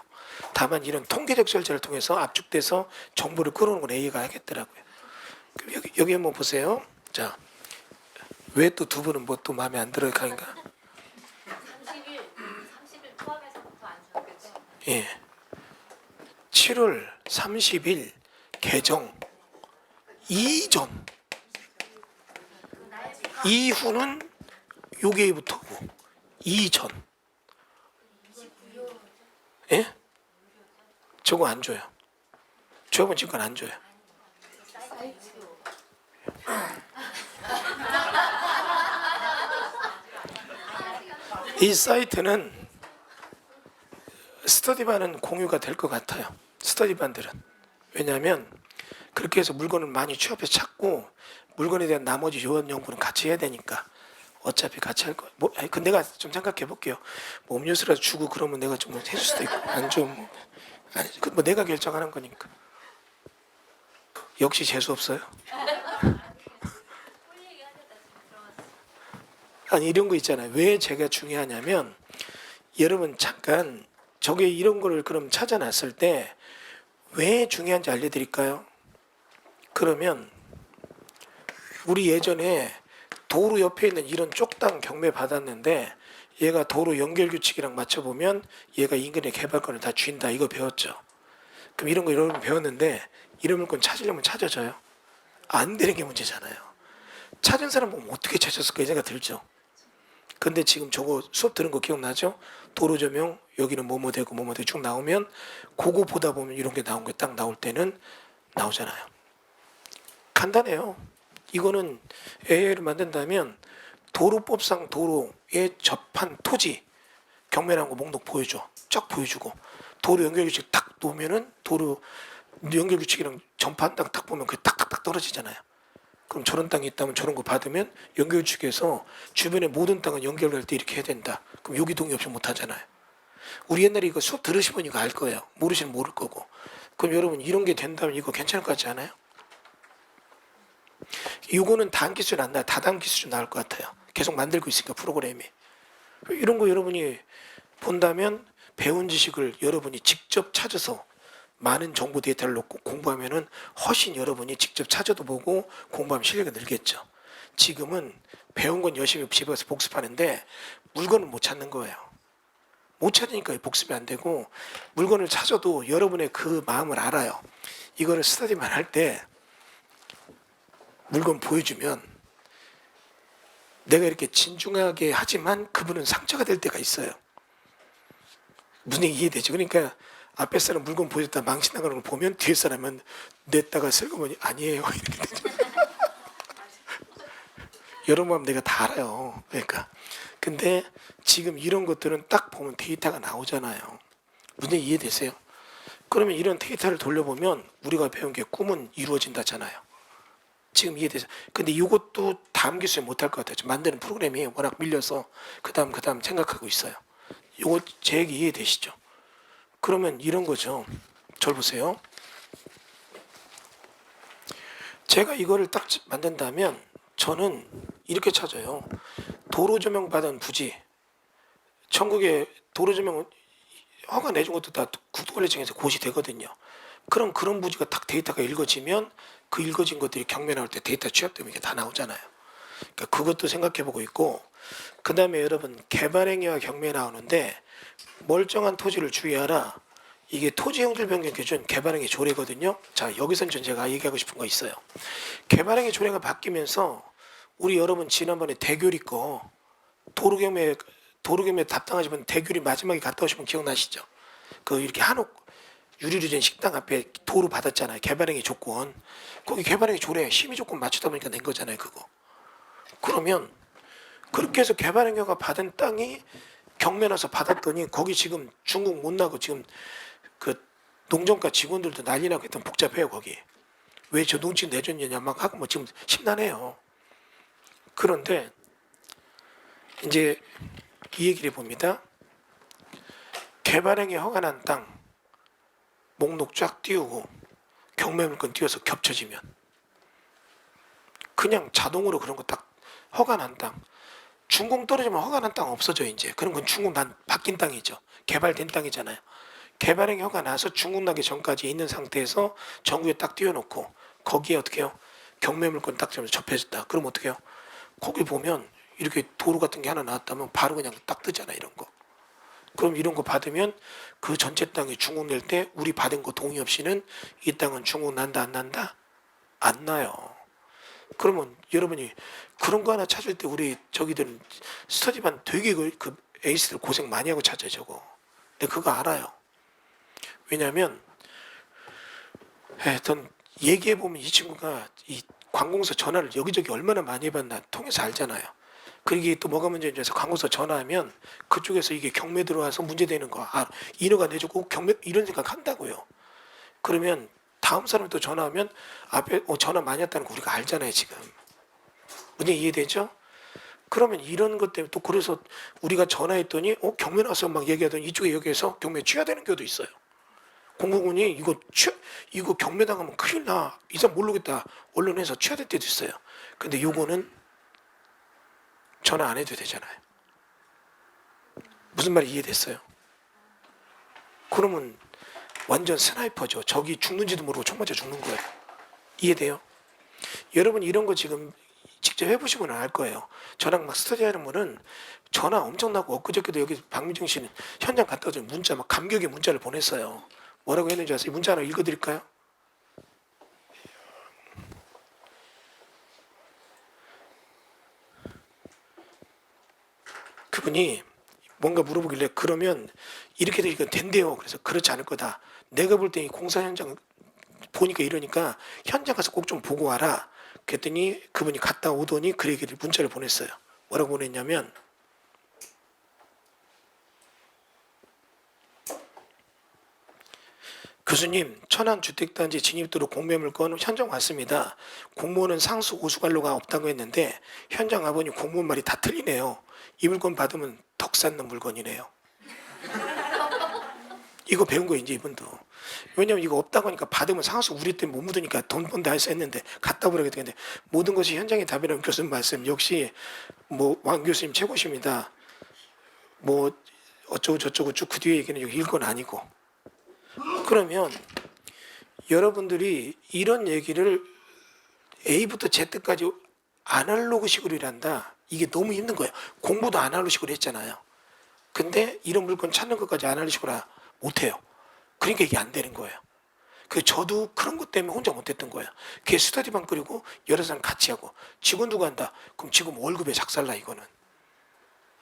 다만 이런 통계적 절차를 통해서 압축돼서 정보를 끌어오는 건 AI가 하겠더라고요. 그럼 여기 한번 보세요. 자, 왜 또 두 분은 뭐 또 마음에 안 들어요? 가니까 30일 포함해서부터 안 주는 거죠? 예. 7월 30일 개정 이전 이후는 요게부터고 이전. 예? 저거 안 줘요. 저번 지금 안 줘요. 이 사이트는 스터디반은 공유가 될 것 같아요. 스터디반들은. 왜냐하면 그렇게 해서 물건을 많이 취업해서 찾고 물건에 대한 나머지 요원 연구는 같이 해야 되니까 어차피 같이 할 거예요. 뭐, 그 내가 좀 생각해 볼게요. 뭐 음료수라도 주고 그러면 내가 좀 해줄 수도 있고 안 주면 뭐, 아니, 뭐 내가 결정하는 거니까. 역시 재수 없어요. 아니 이런 거 있잖아요. 왜 제가 중요하냐면 여러분 잠깐 저게 이런 거를 그럼 찾아놨을 때 왜 중요한지 알려드릴까요? 그러면 우리 예전에 도로 옆에 있는 이런 쪽당 경매 받았는데 얘가 도로 연결 규칙이랑 맞춰보면 얘가 인근의 개발권을 다 쥔다, 이거 배웠죠. 그럼 이런 거 여러분 배웠는데 이런 물건 찾으려면 찾아져요? 안 되는 게 문제잖아요. 찾은 사람 보면 어떻게 찾았을까 이 생각 들죠. 근데 지금 저거 수업 들은 거 기억나죠? 도로 조명 여기는 뭐뭐 되고 뭐뭐 되고 쭉 나오면 그거 보다 보면 이런 게 나온 게 딱 나올 때는 나오잖아요. 간단해요. 이거는 AI를 만든다면 도로법상 도로에 접한 토지 경매라는 거 목록 보여줘. 쫙 보여주고 도로 연결 규칙 딱 놓으면은 도로 연결 규칙이랑 전판 딱 보면 그게 딱딱딱 떨어지잖아요. 그럼 저런 땅이 있다면 저런 거 받으면 연결 규칙에서 주변의 모든 땅은 연결할 때 이렇게 해야 된다. 그럼 여기 동의 없이 못 하잖아요. 우리 옛날에 이거 수업 들으시면 이거 알 거예요. 모르시면 모를 거고. 그럼 여러분 이런 게 된다면 이거 괜찮을 것 같지 않아요? 이거는 단기 수준 안 나요. 다단기 수준 나올 것 같아요. 계속 만들고 있으니까 프로그램이. 이런 거 여러분이 본다면 배운 지식을 여러분이 직접 찾아서 많은 정보 데이터를 놓고 공부하면은 훨씬 여러분이 직접 찾아도 보고 공부하면 실력이 늘겠죠. 지금은 배운 건 열심히 집에 가서 복습하는데 물건을 못 찾는 거예요. 못 찾으니까 복습이 안 되고 물건을 찾아도 여러분의 그 마음을 알아요. 이거를 스터디만 할 때 물건 보여주면 내가 이렇게 진중하게 하지만 그분은 상처가 될 때가 있어요. 무슨 얘기 이해되죠? 그러니까 앞에 사람 물건 보여줬다 망신 나가는 걸 보면 뒤에 사람은 냈다가 슬그머니 아니에요 이렇게 되죠. 여러분 마음 내가 다 알아요. 그러니까 근데 지금 이런 것들은 딱 보면 데이터가 나오잖아요. 무슨 얘기 이해되세요? 그러면 이런 데이터를 돌려보면 우리가 배운 게 꿈은 이루어진다잖아요. 지금 이해되죠? 근데 이것도 다음 기술에 못할 것 같아요. 만드는 프로그램이 워낙 밀려서 그 다음 생각하고 있어요. 이거 제 얘기 이해되시죠? 그러면 이런 거죠. 절 보세요. 제가 이거를 딱 만든다면 저는 이렇게 찾아요. 도로 조명 받은 부지. 전국에 도로 조명 허가 내준 것도 다 국토관리청에서 고시되거든요. 그럼 그런 부지가 딱 데이터가 읽어지면 그 읽어진 것들이 경매 나올 때 데이터 취합되면 이게 다 나오잖아요. 그러니까 그것도 생각해보고 있고, 그 다음에 여러분 개발행위와 경매 나오는데 멀쩡한 토지를 주의하라. 이게 토지형질 변경 기준 개발행위 조례거든요. 자, 여기서는 제가 얘기하고 싶은 거 있어요. 개발행위 조례가 바뀌면서 우리 여러분 지난번에 대교리 거 도로경매 답당하시면 대교리 마지막에 갔다 오시면 기억나시죠? 그 이렇게 한옥 유리로 된 식당 앞에 도로 받았잖아요. 개발행위 조건. 거기 개발행위 조례 심의 조건 맞추다 보니까 낸 거잖아요. 그거. 그러면 그렇게 해서 개발행위가 받은 땅이 경매 나서 받았더니 거기 지금 중국 못 나고 지금 그 농정가 직원들도 난리 나고 했던 복잡해요. 거기. 왜 저 농지 내줬느냐 막 하고 뭐 지금 심란해요. 그런데 이제 이 얘기를 봅니다. 개발행위 허가 난 땅 목록 쫙 띄우고 경매물건 띄워서 겹쳐지면 그냥 자동으로 그런 거 딱 허가 난 땅 준공 떨어지면 허가 난 땅 없어져. 이제 그런 건 준공 난 바뀐 땅이죠. 개발된 땅이잖아요. 개발행위 허가 나서 준공 나기 전까지 있는 상태에서 정부에 딱 띄워놓고 거기에 어떻게 해요? 경매물건 딱 접해졌다. 그럼 어떻게 해요? 거기 보면 이렇게 도로 같은 게 하나 나왔다면 바로 그냥 딱 뜨잖아. 이런 거. 그럼 이런 거 받으면 그 전체 땅이 준공 낼 때 우리 받은 거 동의 없이는 이 땅은 준공 난다 안 난다? 안 나요. 그러면 여러분이 그런 거 하나 찾을 때 우리 저기들은 스터디반 되게 그 에이스들 고생 많이 하고 찾아요. 저거. 근데 그거 알아요. 왜냐하면 하여튼 얘기해보면 이 친구가 이 관공서 전화를 여기저기 얼마나 많이 해봤나 통해서 알잖아요. 그게 또 뭐가 문제인지 해서 관공서 전화하면 그쪽에서 이게 경매 들어와서 문제되는 거, 아, 인허가 내주고 경매 이런 생각 한다고요. 그러면 다음 사람이 또 전화하면 앞에 전화 많이 했다는 거 우리가 알잖아요. 지금 문제 이해되죠? 그러면 이런 것 때문에 또 그래서 우리가 전화했더니 경매 나서 막 얘기하더니 이쪽에 여기에서 경매 취하되는 경우도 있어요. 공무원이 이거 경매 당하면 큰일 나. 이 사람 모르겠다. 언론에서 취하될 때도 있어요. 근데 요거는 전화 안 해도 되잖아요. 무슨 말이 이해됐어요? 그러면 완전 스나이퍼죠. 적이 죽는지도 모르고 총 맞아 죽는 거예요. 이해돼요? 여러분 이런 거 지금 직접 해보시면 알 거예요. 저랑 막 스터디하는 분은 전화 엄청나고 엊그저께도 여기 박미정 씨는 현장 갔다 오더니 문자 막 감격의 문자를 보냈어요. 뭐라고 했는지 아세요? 문자 하나 읽어드릴까요? 그분이 뭔가 물어보길래 그러면 이렇게 되니까 된대요. 그래서 그렇지 않을 거다. 내가 볼 때 이 공사 현장 보니까 이러니까 현장 가서 꼭 좀 보고 와라. 그랬더니 그분이 갔다 오더니 그 얘기를 문자를 보냈어요. 뭐라고 보냈냐면 교수님, 천안주택단지 진입도로 공매물건 현장 왔습니다. 공무원은 상수 오수관로가 없다고 했는데 현장 와보니 공무원 말이 다 틀리네요. 이 물건 받으면 덕 쌓는 물건이네요. 이거 배운 거예요, 이제 이분도. 왜냐면 이거 없다고 하니까 받으면 상수 우리 때문에 못 묻으니까 돈 번다 해서 했는데 갖다 버리게 되는데 모든 것이 현장의 답이라는 교수님 말씀 역시 뭐 왕 교수님 최고십니다. 뭐 어쩌고 저쩌고 쭉 그 뒤에 얘기는 여기 읽건 아니고. 그러면 여러분들이 이런 얘기를 A부터 Z까지 아날로그식으로 일한다. 이게 너무 힘든 거예요. 공부도 아날로그식으로 했잖아요. 근데 이런 물건 찾는 것까지 아날로그식으로 못해요. 그러니까 이게 안 되는 거예요. 그 저도 그런 것 때문에 혼자 못했던 거예요. 걔 스터디방 끓이고 여러 사람 같이 하고 직원 누가 한다. 그럼 지금 월급에 작살나 이거는.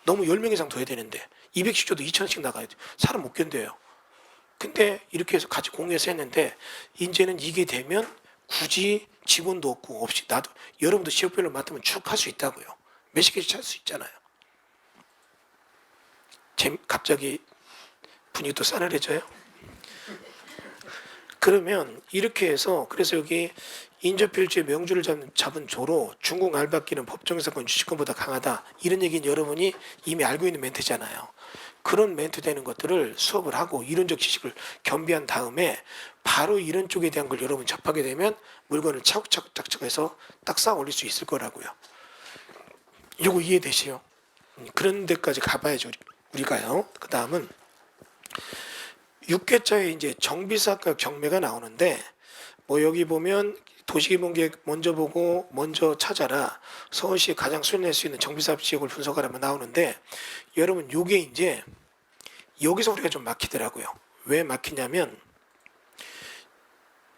너무 10명 이상 더 해야 되는데 200씩 줘도 2,000씩 나가야 돼. 사람 못 견뎌요. 근데 이렇게 해서 같이 공유해서 했는데 이제는 이게 되면 굳이 직원도 없고 없이 나도 여러분도 지역별로 맡으면 쭉 할 수 있다고요. 몇십 개씩 할 수 있잖아요. 갑자기 분위기 또 싸늘해져요. 그러면 이렇게 해서 그래서 여기 인접필지의 명주를 잡은 조로 중공 알박기는 법정사건 주식권보다 강하다. 이런 얘기는 여러분이 이미 알고 있는 멘트잖아요. 그런 멘트 되는 것들을 수업을 하고 이론적 지식을 겸비한 다음에 바로 이런 쪽에 대한 걸 여러분 접하게 되면 물건을 차곡차곡 짝짝해서 딱 쌓아 올릴 수 있을 거라고요. 이거 이해되시요? 그런 데까지 가봐야죠. 우리가요. 그 다음은 6개짜리 이제 정비사과 경매가 나오는데 뭐 여기 보면 도시기본계획 먼저 보고 먼저 찾아라. 서울시에 가장 수익 낼 수 있는 정비사업 지역을 분석하라면 나오는데 여러분 요게 이제 여기서 우리가 좀 막히더라고요. 왜 막히냐면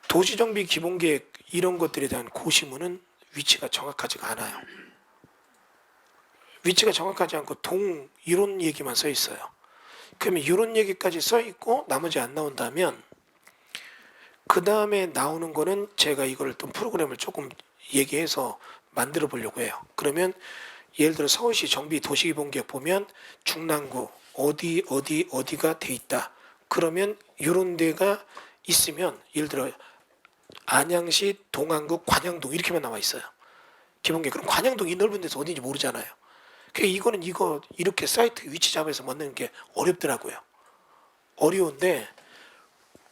도시정비 기본계획 이런 것들에 대한 고시문은 위치가 정확하지가 않아요. 위치가 정확하지 않고 동 이런 얘기만 써 있어요. 그러면 이런 얘기까지 써 있고 나머지 안 나온다면 그 다음에 나오는 거는 제가 이걸 또 프로그램을 조금 얘기해서 만들어 보려고 해요. 그러면 예를 들어 서울시 정비 도시기본계획 보면 중랑구 어디가 돼 있다. 그러면 이런 데가 있으면 예를 들어 안양시 동안구 관양동 이렇게만 나와 있어요. 기본계획. 그럼 관양동이 넓은 데서 어딘지 모르잖아요. 이거는 이거 이렇게 사이트 위치 잡아서 만드는 게 어렵더라고요. 어려운데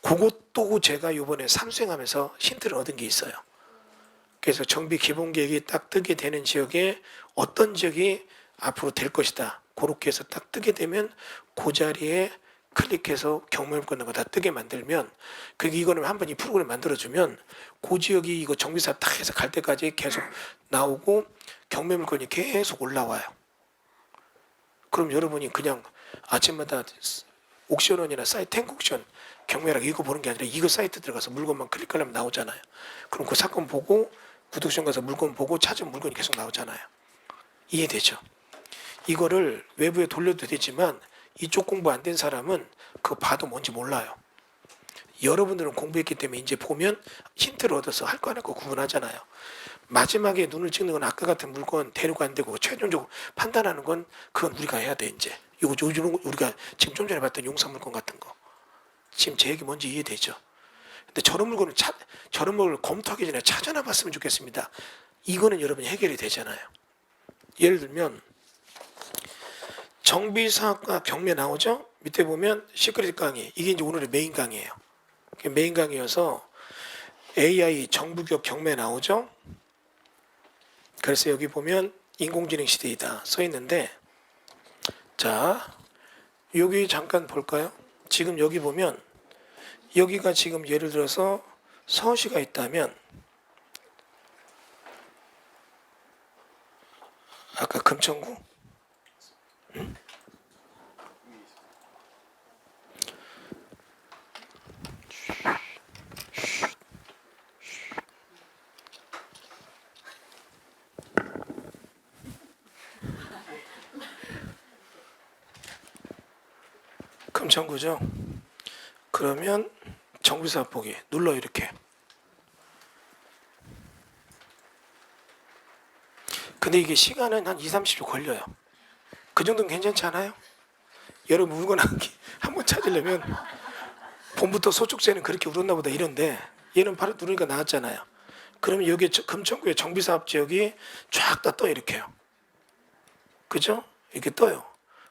그것도 제가 이번에 삼수행하면서 힌트를 얻은 게 있어요. 그래서 정비 기본 계획이 딱 뜨게 되는 지역에 어떤 지역이 앞으로 될 것이다. 그렇게 해서 딱 뜨게 되면 그 자리에 클릭해서 경매물 끊는 거 다 뜨게 만들면 이거는 한번 이 프로그램 만들어주면 그 지역이 이거 정비사업 딱 해서 갈 때까지 계속 나오고 경매물건이 계속 올라와요. 그럼 여러분이 그냥 아침마다 옥션원이나 사이트 탱크옥션 경매락 이거 보는 게 아니라 이거 사이트 들어가서 물건만 클릭하려면 나오잖아요. 그럼 그 사건 보고 구독션 가서 물건 보고 찾은 물건이 계속 나오잖아요. 이해되죠? 이거를 외부에 돌려도 되지만 이쪽 공부 안 된 사람은 그거 봐도 뭔지 몰라요. 여러분들은 공부했기 때문에 이제 보면 힌트를 얻어서 할 거 안 할 거 구분하잖아요. 마지막에 눈을 찍는 건 아까 같은 물건 대류가 안 되고 최종적으로 판단하는 건 그건 우리가 해야 돼 이제. 이거 우리가 지금 좀 전에 봤던 용산 물건 같은 거. 지금 제 얘기 뭔지 이해되죠? 근데 저런 물건을 저런 물건을 검토하기 전에 찾아나 봤으면 좋겠습니다. 이거는 여러분이 해결이 되잖아요. 예를 들면 정비사업과 경매 나오죠? 밑에 보면 시크릿 강의. 이게 이제 오늘의 메인 강의예요. 메인 강의여서 AI 정부기업 경매 나오죠? 그래서 여기 보면 인공지능 시대이다 써 있는데 자 여기 잠깐 볼까요? 지금 여기 보면 여기가 지금 예를 들어서 서시가 있다면 아까 금천구 금천구죠. 그러면 정비사업 보기 눌러 이렇게. 근데 이게 시간은 한 2, 30초 걸려요. 그 정도는 괜찮지 않아요? 여러분 물건 한번 찾으려면 봄부터 소축제는 그렇게 울었나 보다 이런데 얘는 바로 누르니까 나왔잖아요. 그러면 여기 금천구의 정비사업 지역이 쫙 다 떠 이렇게요. 그죠? 이렇게 떠요.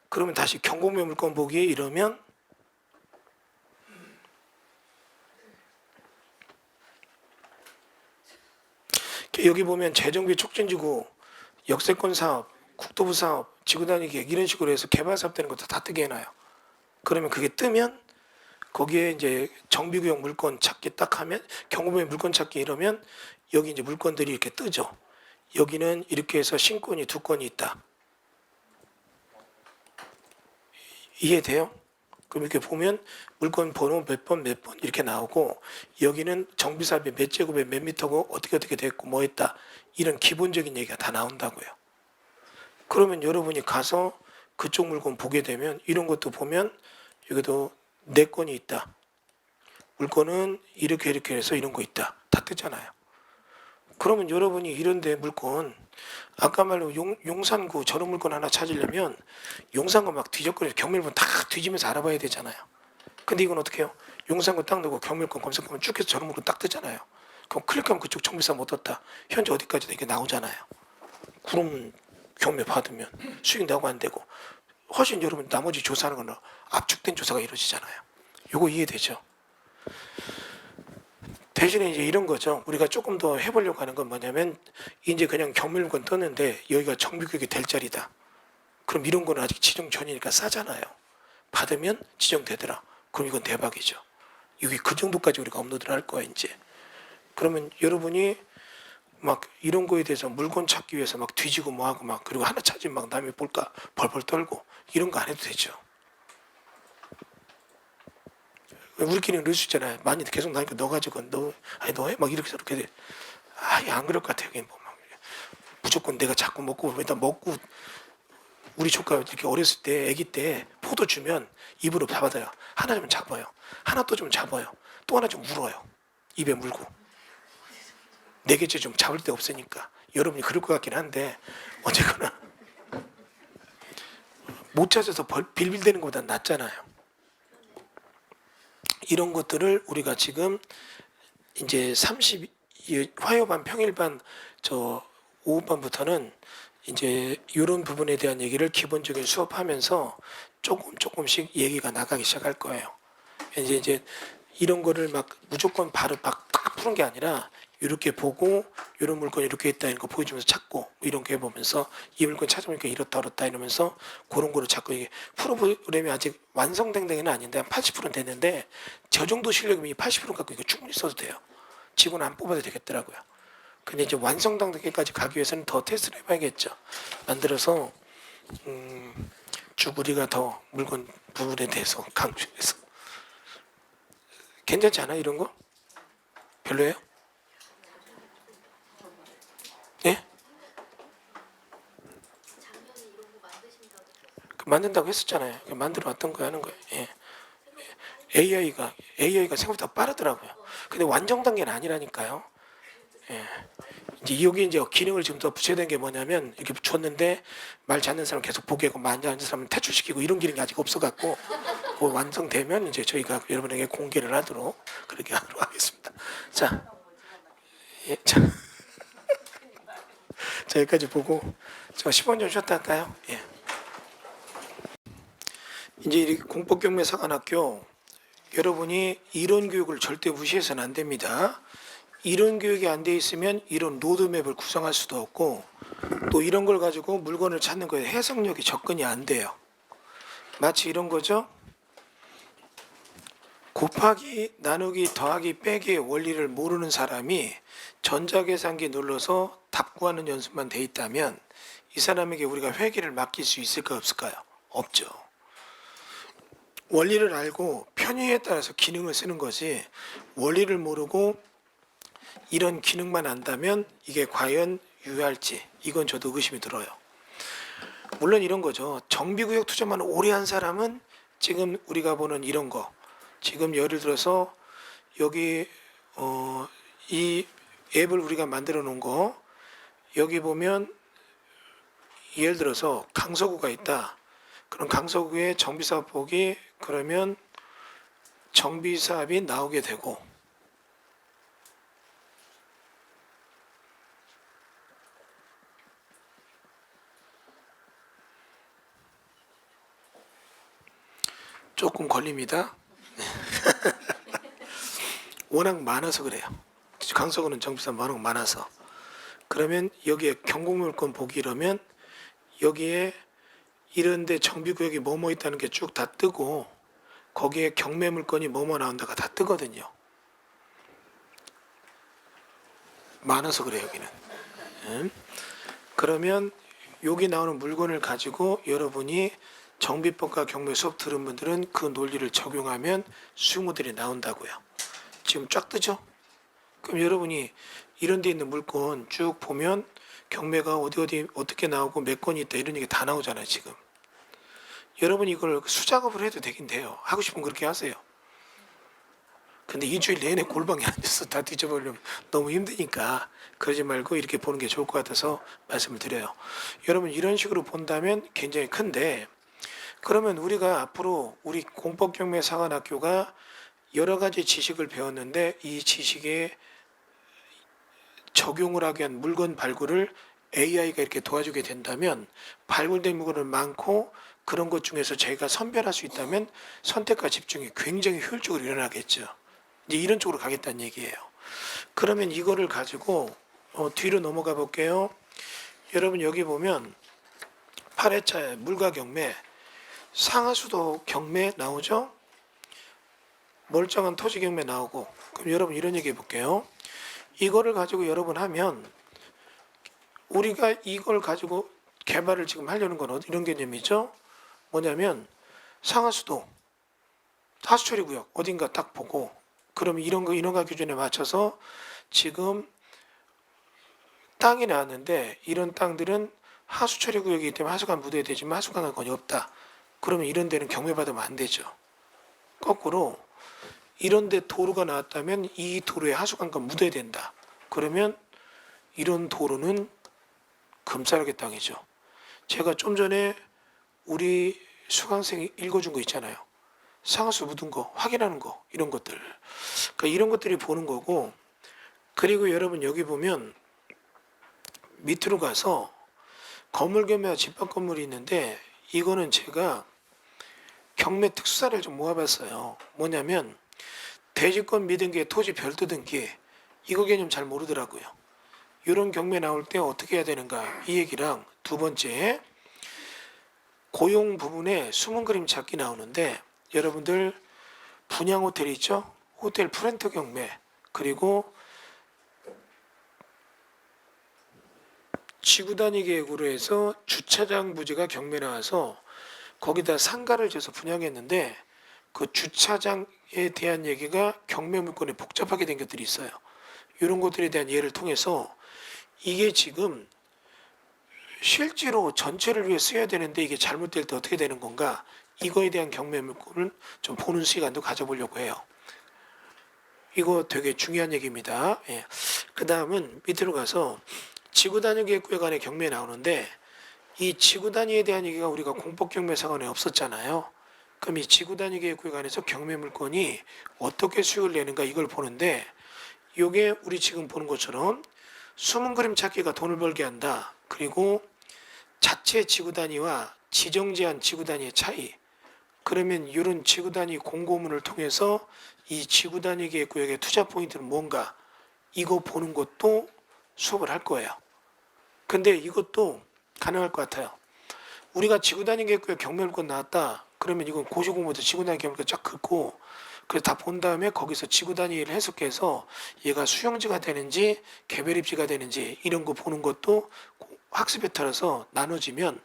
그러면 다시 경공매 물건 보기 이러면 여기 보면 재정비 촉진지구, 역세권 사업, 국토부 사업, 지구단위 계획 이런 식으로 해서 개발 사업 되는 것도 다 뜨게 해놔요. 그러면 그게 뜨면 거기에 이제 정비구역 물건 찾기 딱 하면 경공매 물건 찾기 이러면 여기 이제 물건들이 이렇게 뜨죠. 여기는 이렇게 해서 신권이 2건이 있다. 이해돼요? 그럼 이렇게 보면 물건 번호 몇 번 이렇게 나오고 여기는 정비사업이 몇 제곱에 몇 미터고 어떻게 됐고 뭐 했다 이런 기본적인 얘기가 다 나온다고요. 그러면 여러분이 가서 그쪽 물건 보게 되면 이런 것도 보면 여기도 4건이 있다. 물건은 이렇게 해서 이런 거 있다. 다 뜨잖아요. 그러면 여러분이 이런데 물건 아까 말로 용산구 저런 물건 하나 찾으려면 용산구 막 뒤적거려서 경매물건 다 뒤지면서 알아봐야 되잖아요. 근데 이건 어떻게 해요? 용산구 딱 넣고 경매물건 검색하면 쭉 해서 저런 물건 딱 뜨잖아요. 그럼 클릭하면 그쪽 정비사업 못 떴다. 현재 어디까지도 이게 나오잖아요. 그럼 경매 받으면 수익 나고 안 되고 훨씬 여러분 나머지 조사하는 거는 압축된 조사가 이루어지잖아요. 요거 이해되죠? 대신에 이제 이런 거죠. 우리가 조금 더 해보려고 하는 건 뭐냐면 이제 그냥 경매물건 떴는데 여기가 정비구역이 될 자리다. 그럼 이런 거는 아직 지정 전이니까 싸잖아요. 받으면 지정되더라. 그럼 이건 대박이죠. 여기 그 정도까지 우리가 업로드를 할 거야 이제. 그러면 여러분이 막 이런 거에 대해서 물건 찾기 위해서 막 뒤지고 뭐하고 막 그리고 하나 찾으면 막 남이 볼까 벌벌 떨고 이런 거 안 해도 되죠. 우리끼리는 그럴 수 있잖아요. 많이 계속 나니까 너 가지고 너 해? 막 이렇게 저렇게 돼. 안 그럴 것 같아요. 뭐 무조건 내가 자꾸 먹고 일단 먹고 우리 조카 이렇게 어렸을 때 아기 때 포도 주면 입으로 잡아요. 하나 좀 잡아요. 하나 또 좀 잡아요. 또 하나 좀 물어요. 입에 물고. 4개째 좀 잡을 데 없으니까 여러분이 그럴 것 같긴 한데 어쨌거나 못 찾아서 빌빌대는 것보다 낫잖아요. 이런 것들을 우리가 지금 이제 화요반 평일반 저 오후반부터는 이제 이런 부분에 대한 얘기를 기본적인 수업하면서 조금씩 얘기가 나가기 시작할 거예요. 이제 이런 거를 막 무조건 바로 막 푸는 게 아니라 이렇게 보고 이런 물건 이렇게 있다 이런 거 보여주면서 찾고 이런 거 해보면서 이 물건 찾아보니까 이렇다 그렇다 이러면서 그런 거를 자꾸 이게 프로그램이 아직 완성된 는 아닌데 한 80%는 됐는데 저 정도 실력이면 이 80% 갖고 이거 충분히 써도 돼요. 직원 안 뽑아도 되겠더라고요. 근데 이제 완성 단계까지 가기 위해서는 더 테스트를 해봐야겠죠. 만들어서 쭉 우리가 더 물건 부분에 대해서 강조해서 괜찮지 않아 이런 거? 별로예요? 예? 만든다고 했었잖아요. 만들어 왔던 거 하는 거예요. 예. AI가 생각보다 빠르더라고요. 근데 완성 단계는 아니라니까요. 예. 이제 여기 이제 기능을 좀 더 붙여야 되는 게 뭐냐면 이렇게 줬는데 말 찾는 사람 계속 보게 하고 말 찾는 사람은 퇴출시키고 이런 기능이 아직 없어갖고 그 완성되면 이제 저희가 여러분에게 공개를 하도록 그렇게 하도록 하겠습니다. 자, 예, 자, 자 여기까지 보고 저 10분 좀 쉬었다 할까요? 예. 이제 이 공법경매 사관학교 여러분이 이론 교육을 절대 무시해서는 안 됩니다. 이론 교육이 안 돼 있으면 이런 로드맵을 구성할 수도 없고 또 이런 걸 가지고 물건을 찾는 거에 해석력이 접근이 안 돼요. 마치 이런 거죠. 곱하기, 나누기, 더하기, 빼기의 원리를 모르는 사람이 전자계산기 눌러서 답 구하는 연습만 돼 있다면 이 사람에게 우리가 회계를 맡길 수 있을까 없을까요? 없죠. 원리를 알고 편의에 따라서 기능을 쓰는 것이 원리를 모르고 이런 기능만 안다면 이게 과연 유효할지 이건 저도 의심이 들어요. 물론 이런 거죠. 정비구역 투자만 오래 한 사람은 지금 우리가 보는 이런 거 지금 예를 들어서 여기 이 앱을 우리가 만들어 놓은 거 여기 보면 예를 들어서 강서구가 있다. 그럼 강서구의 정비사업 보기 그러면 정비사업이 나오게 되고 조금 걸립니다. 워낙 많아서 그래요. 강서구는 정비사업 워낙 많아서 그러면 여기에 경공물건 보기 이러면 여기에 이런데 정비구역이 뭐뭐 있다는 게 쭉 다 뜨고 거기에 경매 물건이 뭐뭐 나온다가 다 뜨거든요. 많아서 그래 여기는. 그러면 여기 나오는 물건을 가지고 여러분이 정비법과 경매 수업 들은 분들은 그 논리를 적용하면 수익모델이 나온다고요. 지금 쫙 뜨죠? 그럼 여러분이 이런 데 있는 물건 쭉 보면 경매가 어디 어떻게 나오고 몇 건이 있다 이런 얘기 다 나오잖아요 지금. 여러분 이걸 수작업을 해도 되긴 돼요. 하고 싶으면 그렇게 하세요. 근데 일주일 내내 골방에 앉아서 다 뒤져보려면 너무 힘드니까 그러지 말고 이렇게 보는 게 좋을 것 같아서 말씀을 드려요. 여러분 이런 식으로 본다면 굉장히 큰데 그러면 우리가 앞으로 우리 공법경매 사관학교가 여러 가지 지식을 배웠는데 이 지식에 적용을 하기 위한 물건 발굴을 AI가 이렇게 도와주게 된다면 발굴된 물건을 많고 그런 것 중에서 저희가 선별할 수 있다면 선택과 집중이 굉장히 효율적으로 일어나겠죠. 이제 이런 쪽으로 가겠다는 얘기예요. 그러면 이거를 가지고 뒤로 넘어가 볼게요. 여러분 여기 보면 8회차에 물가 경매 상하수도 경매 나오죠? 멀쩡한 토지 경매 나오고 그럼 여러분 이런 얘기 해볼게요. 이거를 가지고 여러분 하면 우리가 이걸 가지고 개발을 지금 하려는 건 이런 개념이죠. 뭐냐면 상하수도 하수처리구역 어딘가 딱 보고 그러면 이런 거 인허가 기준에 맞춰서 지금 땅이 나왔는데 이런 땅들은 하수처리구역이기 때문에 하수관 묻어야 되지만 하수관 건이 없다. 그러면 이런 데는 경매받으면 안 되죠. 거꾸로 이런 데 도로가 나왔다면 이 도로에 하수관과 묻어야 된다. 그러면 이런 도로는 금싸라기 땅이죠. 제가 좀 전에 우리 수강생이 읽어준 거 있잖아요. 상하수 묻은 거 확인하는 거 이런 것들. 그러니까 이런 것들이 보는 거고 그리고 여러분 여기 보면 밑으로 가서 건물 경매와 집합 건물이 있는데 이거는 제가 경매 특수사를 좀 모아봤어요. 뭐냐면 대지권 미등기, 토지 별도 등기 이거 개념 잘 모르더라고요. 이런 경매 나올 때 어떻게 해야 되는가 이 얘기랑 두 번째 고용 부분에 숨은 그림 찾기 나오는데 여러분들 분양 호텔 있죠? 호텔 프렌트 경매 그리고 지구 단위 계획으로 해서 주차장 부지가 경매 나와서 거기다 상가를 줘서 분양했는데 그 주차장에 대한 얘기가 경매 물건에 복잡하게 된 것들이 있어요. 이런 것들에 대한 예를 통해서 이게 지금 실제로 전체를 위해 써야 되는데 이게 잘못될 때 어떻게 되는 건가 이거에 대한 경매 물건을 좀 보는 시간도 가져보려고 해요. 이거 되게 중요한 얘기입니다. 예. 그 다음은 밑으로 가서 지구 단위 계획구역 안에 경매 나오는데 이 지구 단위에 대한 얘기가 우리가 공법 경매 사건에 없었잖아요. 그럼 이 지구 단위 계획구역 안에서 경매 물건이 어떻게 수익을 내는가 이걸 보는데 이게 우리 지금 보는 것처럼 숨은 그림 찾기가 돈을 벌게 한다. 그리고 자체 지구 단위와 지정 제한 지구 단위의 차이. 그러면 이런 지구 단위 공고문을 통해서 이 지구 단위 계획구역의 투자 포인트는 뭔가 이거 보는 것도 수업을 할 거예요. 근데 이것도 가능할 것 같아요. 우리가 지구 단위 계획구역 경매물건 나왔다. 그러면 이건 고시공부터 지구 단위 경매물건 쫙 긋고 그래서 다 본 다음에 거기서 지구 단위를 해석해서 얘가 수용지가 되는지 개별 입지가 되는지 이런 거 보는 것도 학습에 따라서 나눠지면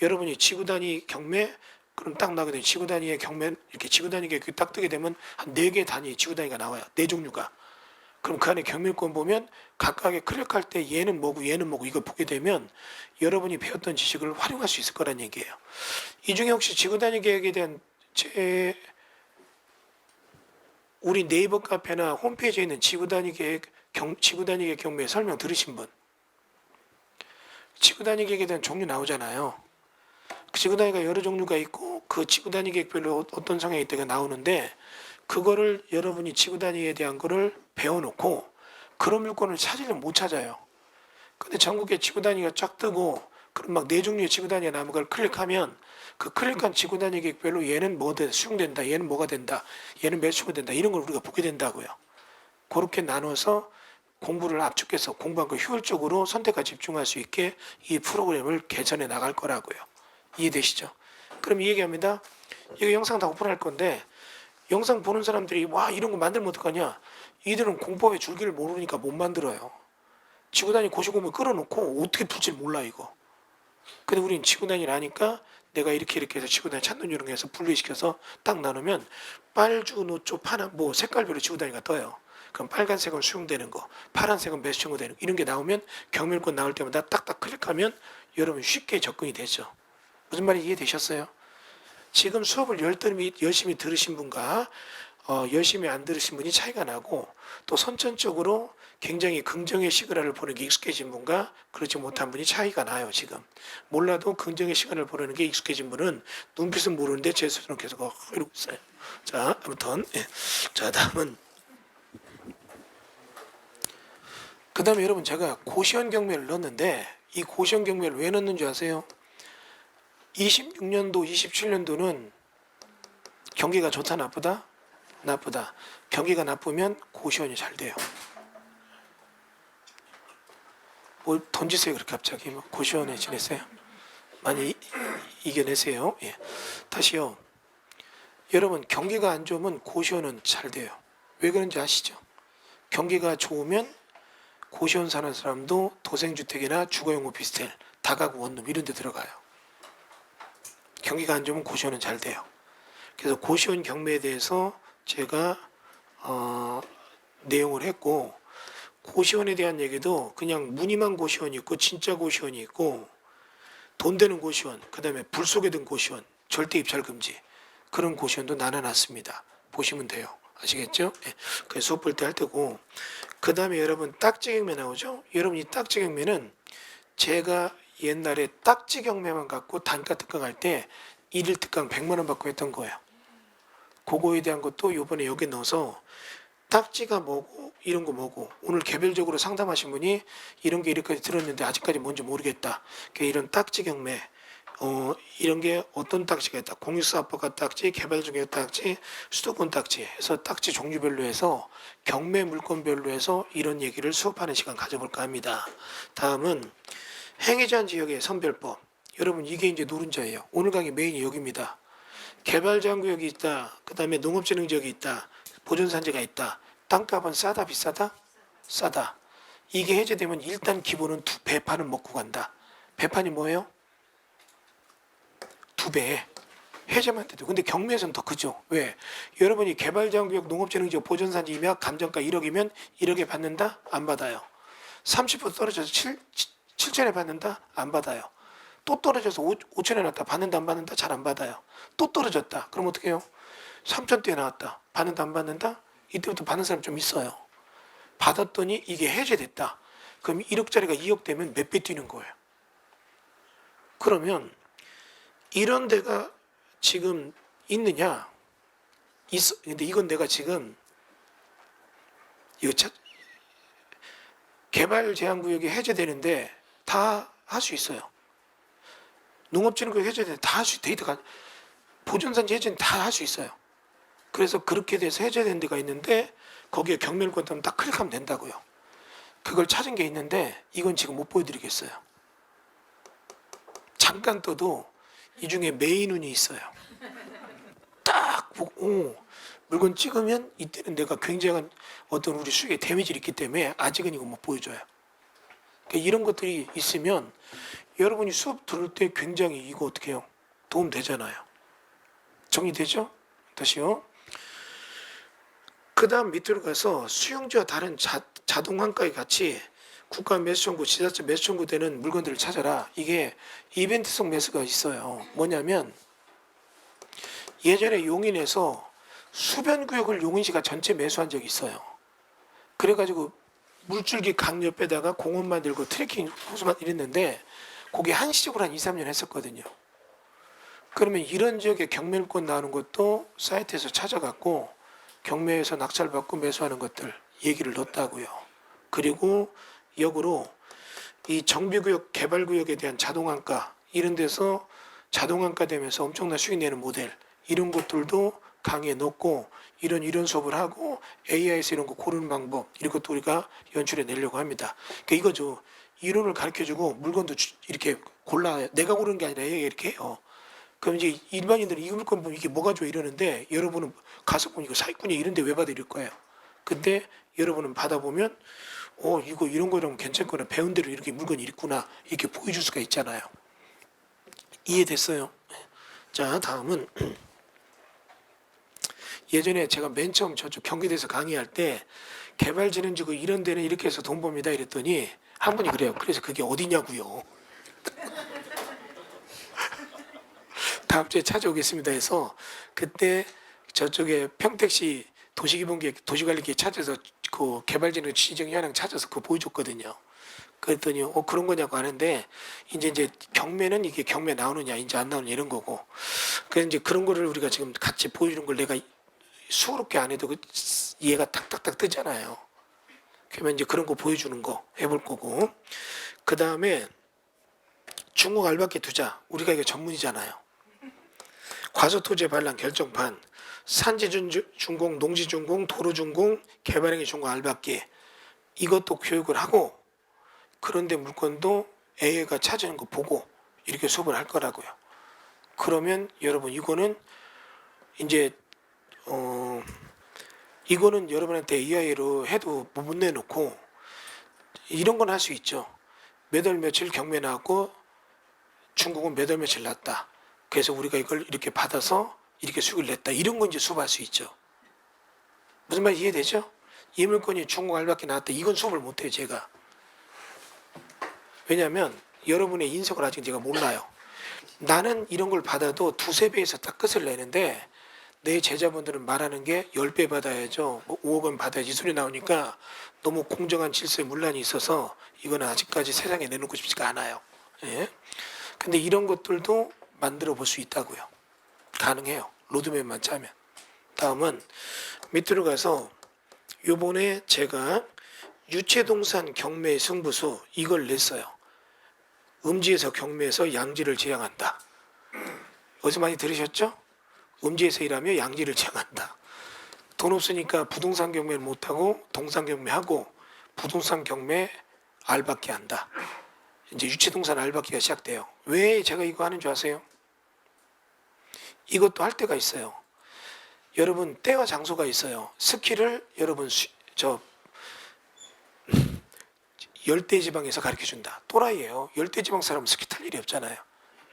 여러분이 지구 단위 경매 그럼 딱 나게 되면 지구 단위의 경매 이렇게 지구 단위 계획이 딱 뜨게 되면 한 4개 단위 지구 단위가 나와요. 4종류가. 그럼 그 안에 경매권 보면 각각의 클릭할 때 얘는 뭐고 얘는 뭐고 이걸 보게 되면 여러분이 배웠던 지식을 활용할 수 있을 거란 얘기예요. 이 중에 혹시 지구 단위 계획에 대한 우리 네이버 카페나 홈페이지에 있는 지구 단위 계획 경매 설명 들으신 분? 지구 단위 계획에 대한 종류 나오잖아요. 그 지구 단위가 여러 종류가 있고 그 지구 단위 계획별로 어떤 성향이 있다가 나오는데 그거를 여러분이 지구 단위에 대한 거를 배워놓고 그런 물건을 찾으려면 못 찾아요. 근데 전국에 지구 단위가 쫙 뜨고 그럼 막 4종류의 지구 단위가 나오는 걸 클릭하면 그 클릭한 지구 단위 계획별로 얘는 뭐 수용된다, 얘는 뭐가 된다, 얘는 매수가 된다 이런 걸 우리가 보게 된다고요. 그렇게 나눠서 공부를 압축해서 공부한 거 효율적으로 선택과 집중할 수 있게 이 프로그램을 개선해 나갈 거라고요. 이해되시죠? 그럼 이 얘기합니다. 이거 영상 다 오픈할 건데 영상 보는 사람들이 와 이런 거 만들면 어떡하냐? 이들은 공법의 줄기를 모르니까 못 만들어요. 지구 단위 고시공부 끌어놓고 어떻게 풀지 몰라 이거. 근데 우리는 지구 단위를 아니까 내가 이렇게 해서 지구 단위 찾는 이런 거 해서 분리시켜서 딱 나누면 빨주, 노초, 파란 뭐 색깔별로 지구 단위가 떠요. 그럼 빨간색은 수용되는 거, 파란색은 매수되는 거 이런 게 나오면 경매권 나올 때마다 딱딱 클릭하면 여러분 쉽게 접근이 되죠. 무슨 말인지 이해되셨어요? 지금 수업을 열심히 들으신 분과 열심히 안 들으신 분이 차이가 나고 또 선천적으로 굉장히 긍정의 시그널을 보는 게 익숙해진 분과 그렇지 못한 분이 차이가 나요. 지금 몰라도 긍정의 시그널을 보는 게 익숙해진 분은 눈빛은 모르는데 제 스스로 계속 이러고 있어요. 자 아무튼 자 다음은 그 다음에 여러분 제가 고시원 경매를 넣었는데 이 고시원 경매를 왜 넣는 줄 아세요? 26년도 27년도는 경기가 좋다 나쁘다? 나쁘다. 경기가 나쁘면 고시원이 잘 돼요. 뭘 던지세요 그렇게 갑자기 뭐 고시원에 지내세요? 많이 이겨내세요. 예. 다시요. 여러분 경기가 안 좋으면 고시원은 잘 돼요. 왜 그런지 아시죠? 경기가 좋으면 고시원 사는 사람도 도생주택이나 주거용 오피스텔, 다가구 원룸 이런 데 들어가요. 경기가 안 좋으면 고시원은 잘 돼요. 그래서 고시원 경매에 대해서 제가 내용을 했고 고시원에 대한 얘기도 그냥 무늬만 고시원이 있고 진짜 고시원이 있고 돈 되는 고시원, 그 다음에 불 속에 든 고시원, 절대 입찰 금지 그런 고시원도 나눠놨습니다. 보시면 돼요. 아시겠죠? 네. 그래서 수업 볼 때 할 테고 그 다음에 여러분 딱지 경매 나오죠? 여러분 이 딱지 경매는 제가 옛날에 딱지 경매만 갖고 단가 특강할 때 1일 특강 100만 원 받고 했던 거예요. 그거에 대한 것도 이번에 여기 넣어서 딱지가 뭐고 이런 거 뭐고 오늘 개별적으로 상담하신 분이 이런 게 이렇게까지 들었는데 아직까지 뭔지 모르겠다. 그러니까 이런 딱지 경매 이런 게 어떤 딱지가 있다. 공유사업허가 딱지, 개발중개 딱지, 수도권 딱지 해서 딱지 종류별로 해서 경매 물건별로 해서 이런 얘기를 수업하는 시간 가져볼까 합니다. 다음은 행위 제한 지역의 선별법. 여러분 이게 이제 노른자예요. 오늘 강의 메인이 여기입니다. 개발 제한 구역이 있다. 그 다음에 농업진흥 지역이 있다. 보존산지가 있다. 땅값은 싸다 비싸다? 싸다. 이게 해제되면 일단 기본은 배판은 먹고 간다. 배판이 뭐예요? 2배. 해제만 돼도. 근데 경매에서는 더 크죠. 왜? 여러분이 개발제한구역 농업진흥지역 보존산지 임약 감정가 1억이면 1억에 받는다? 안 받아요. 30% 떨어져서 7천에 받는다? 안 받아요. 또 떨어져서 5천에 나왔다. 받는다 안 받는다? 잘 안 받아요. 또 떨어졌다. 그럼 어떻게 해요? 3천대에 나왔다. 받는다 안 받는다? 이때부터 받는 사람 좀 있어요. 받았더니 이게 해제됐다. 그럼 1억짜리가 2억 되면 몇 배 뛰는 거예요. 그러면 이런 데가 지금 있느냐? 있어. 근데 이건 내가 지금 이거 개발 제한 구역이 해제되는데 다 할 수 있어요. 농업진흥구역 해제되는데 다 할 수 데이터가 보존산지 해제는 다 할 수 있어요. 그래서 그렇게 돼서 해제된 데가 있는데 거기에 경매권 때문에 딱 클릭하면 된다고요. 그걸 찾은 게 있는데 이건 지금 못 보여드리겠어요. 잠깐 떠도 이 중에 메인운이 있어요. 딱 보고 물건 찍으면 이때는 내가 굉장한 어떤 우리 수익에 데미지를 있기 때문에 아직은 이거 못 보여줘요. 그러니까 이런 것들이 있으면 여러분이 수업 들을 때 굉장히 이거 어떻게 해요? 도움 되잖아요. 정리되죠? 다시요. 그 다음 밑으로 가서 수용지와 다른 자동환가에 같이 국가 매수청구, 지자체 매수청구 되는 물건들을 찾아라. 이게 이벤트성 매수가 있어요. 뭐냐면 예전에 용인에서 수변구역을 용인시가 전체 매수한 적이 있어요. 그래가지고 물줄기 강 옆에다가 공원 만들고 트레킹 호수만 이랬는데 그게 한시적으로 한 2, 3년 했었거든요. 그러면 이런 지역에 경매권 나오는 것도 사이트에서 찾아갖고 경매에서 낙찰받고 매수하는 것들 얘기를 넣었다고요. 그리고 역으로 이 정비구역, 개발구역에 대한 자동환가 이런 데서 자동환가 되면서 엄청난 수익 내는 모델 이런 것들도 강의에 넣고 이런 수업을 하고 AI에서 이런 거 고르는 방법 이런 것도 우리가 연출해 내려고 합니다. 그러니까 이거죠. 이론을 가르쳐주고 물건도 이렇게 골라 내가 고르는 게 아니라 이렇게 해요. 그럼 이제 일반인들은 이 물건 보면 이게 뭐가 좋아 이러는데 여러분은 가서 보면 이거 사기꾼이 이런데 왜 받아 이럴 거예요. 근데 여러분은 받아보면 이거 이런 거라면 괜찮구나 배운 대로 이렇게 물건이 있구나 이렇게 보여줄 수가 있잖아요. 이해됐어요? 자 다음은 예전에 제가 맨 처음 저쪽 경기도에서 강의할 때 개발진흥지구 이런 데는 이렇게 해서 돈 법니다 이랬더니 한 분이 그래요. 그래서 그게 어디냐고요. 다음 주에 찾아오겠습니다 해서 그때 저쪽에 평택시 도시기본계획 도시관리계획 찾아서 그 개발진흥 지정 현황 찾아서 그거 보여줬거든요. 그랬더니 그런 거냐고 하는데 이제 경매는 이게 경매 나오느냐 이제 안 나오느냐 이런 거고 그래서 이제 그런 거를 우리가 지금 같이 보여주는 걸 내가 수고롭게 안 해도 얘가 탁탁탁 뜨잖아요. 그러면 이제 그런 거 보여주는 거 해볼 거고 그 다음에 중국 알박기 투자 우리가 이게 전문이잖아요. 과소토지의 반란 결정판 산지준공, 농지준공, 도로준공, 개발행위 준공 알박기 이것도 교육을 하고 그런데 물건도 AI가 찾아낸 거 보고 이렇게 수업을 할 거라고요. 그러면 여러분 이거는 이제 이거는 여러분한테 AI로 해도 못 내놓고 이런 건 할 수 있죠. 몇 월 며칠 경매 나왔고 중국은 몇 월 며칠 났다. 그래서 우리가 이걸 이렇게 받아서 이렇게 수익을 냈다. 이런 건 이제 수업할 수 있죠. 무슨 말 이해되죠? 이 물건이 중국 알박기 나왔다. 이건 수업을 못해요 제가. 왜냐하면 여러분의 인성을 아직 제가 몰라요. 나는 이런 걸 받아도 2~3배에서 딱 끝을 내는데 내 제자분들은 말하는 게 10배 받아야죠. 5억 원 받아야지 소리 나오니까 너무 공정한 질서에 문란이 있어서 이거는 아직까지 세상에 내놓고 싶지가 않아요. 예? 근데 이런 것들도 만들어 볼 수 있다고요. 가능해요. 로드맵만 짜면. 다음은 밑으로 가서 요번에 제가 유체동산 경매 승부수 이걸 냈어요. 음지에서 경매에서 양지를 지향한다. 어디서 많이 들으셨죠? 음지에서 일하며 양지를 지향한다. 돈 없으니까 부동산 경매를 못하고 동산 경매하고 부동산 경매 알박기 한다. 이제 유체동산 알박기가 시작돼요. 왜 제가 이거 하는 줄 아세요? 이것도 할 때가 있어요. 여러분 때와 장소가 있어요. 스키를 여러분 열대지방에서 가르쳐준다. 또라이예요. 열대지방 사람은 스키 탈 일이 없잖아요.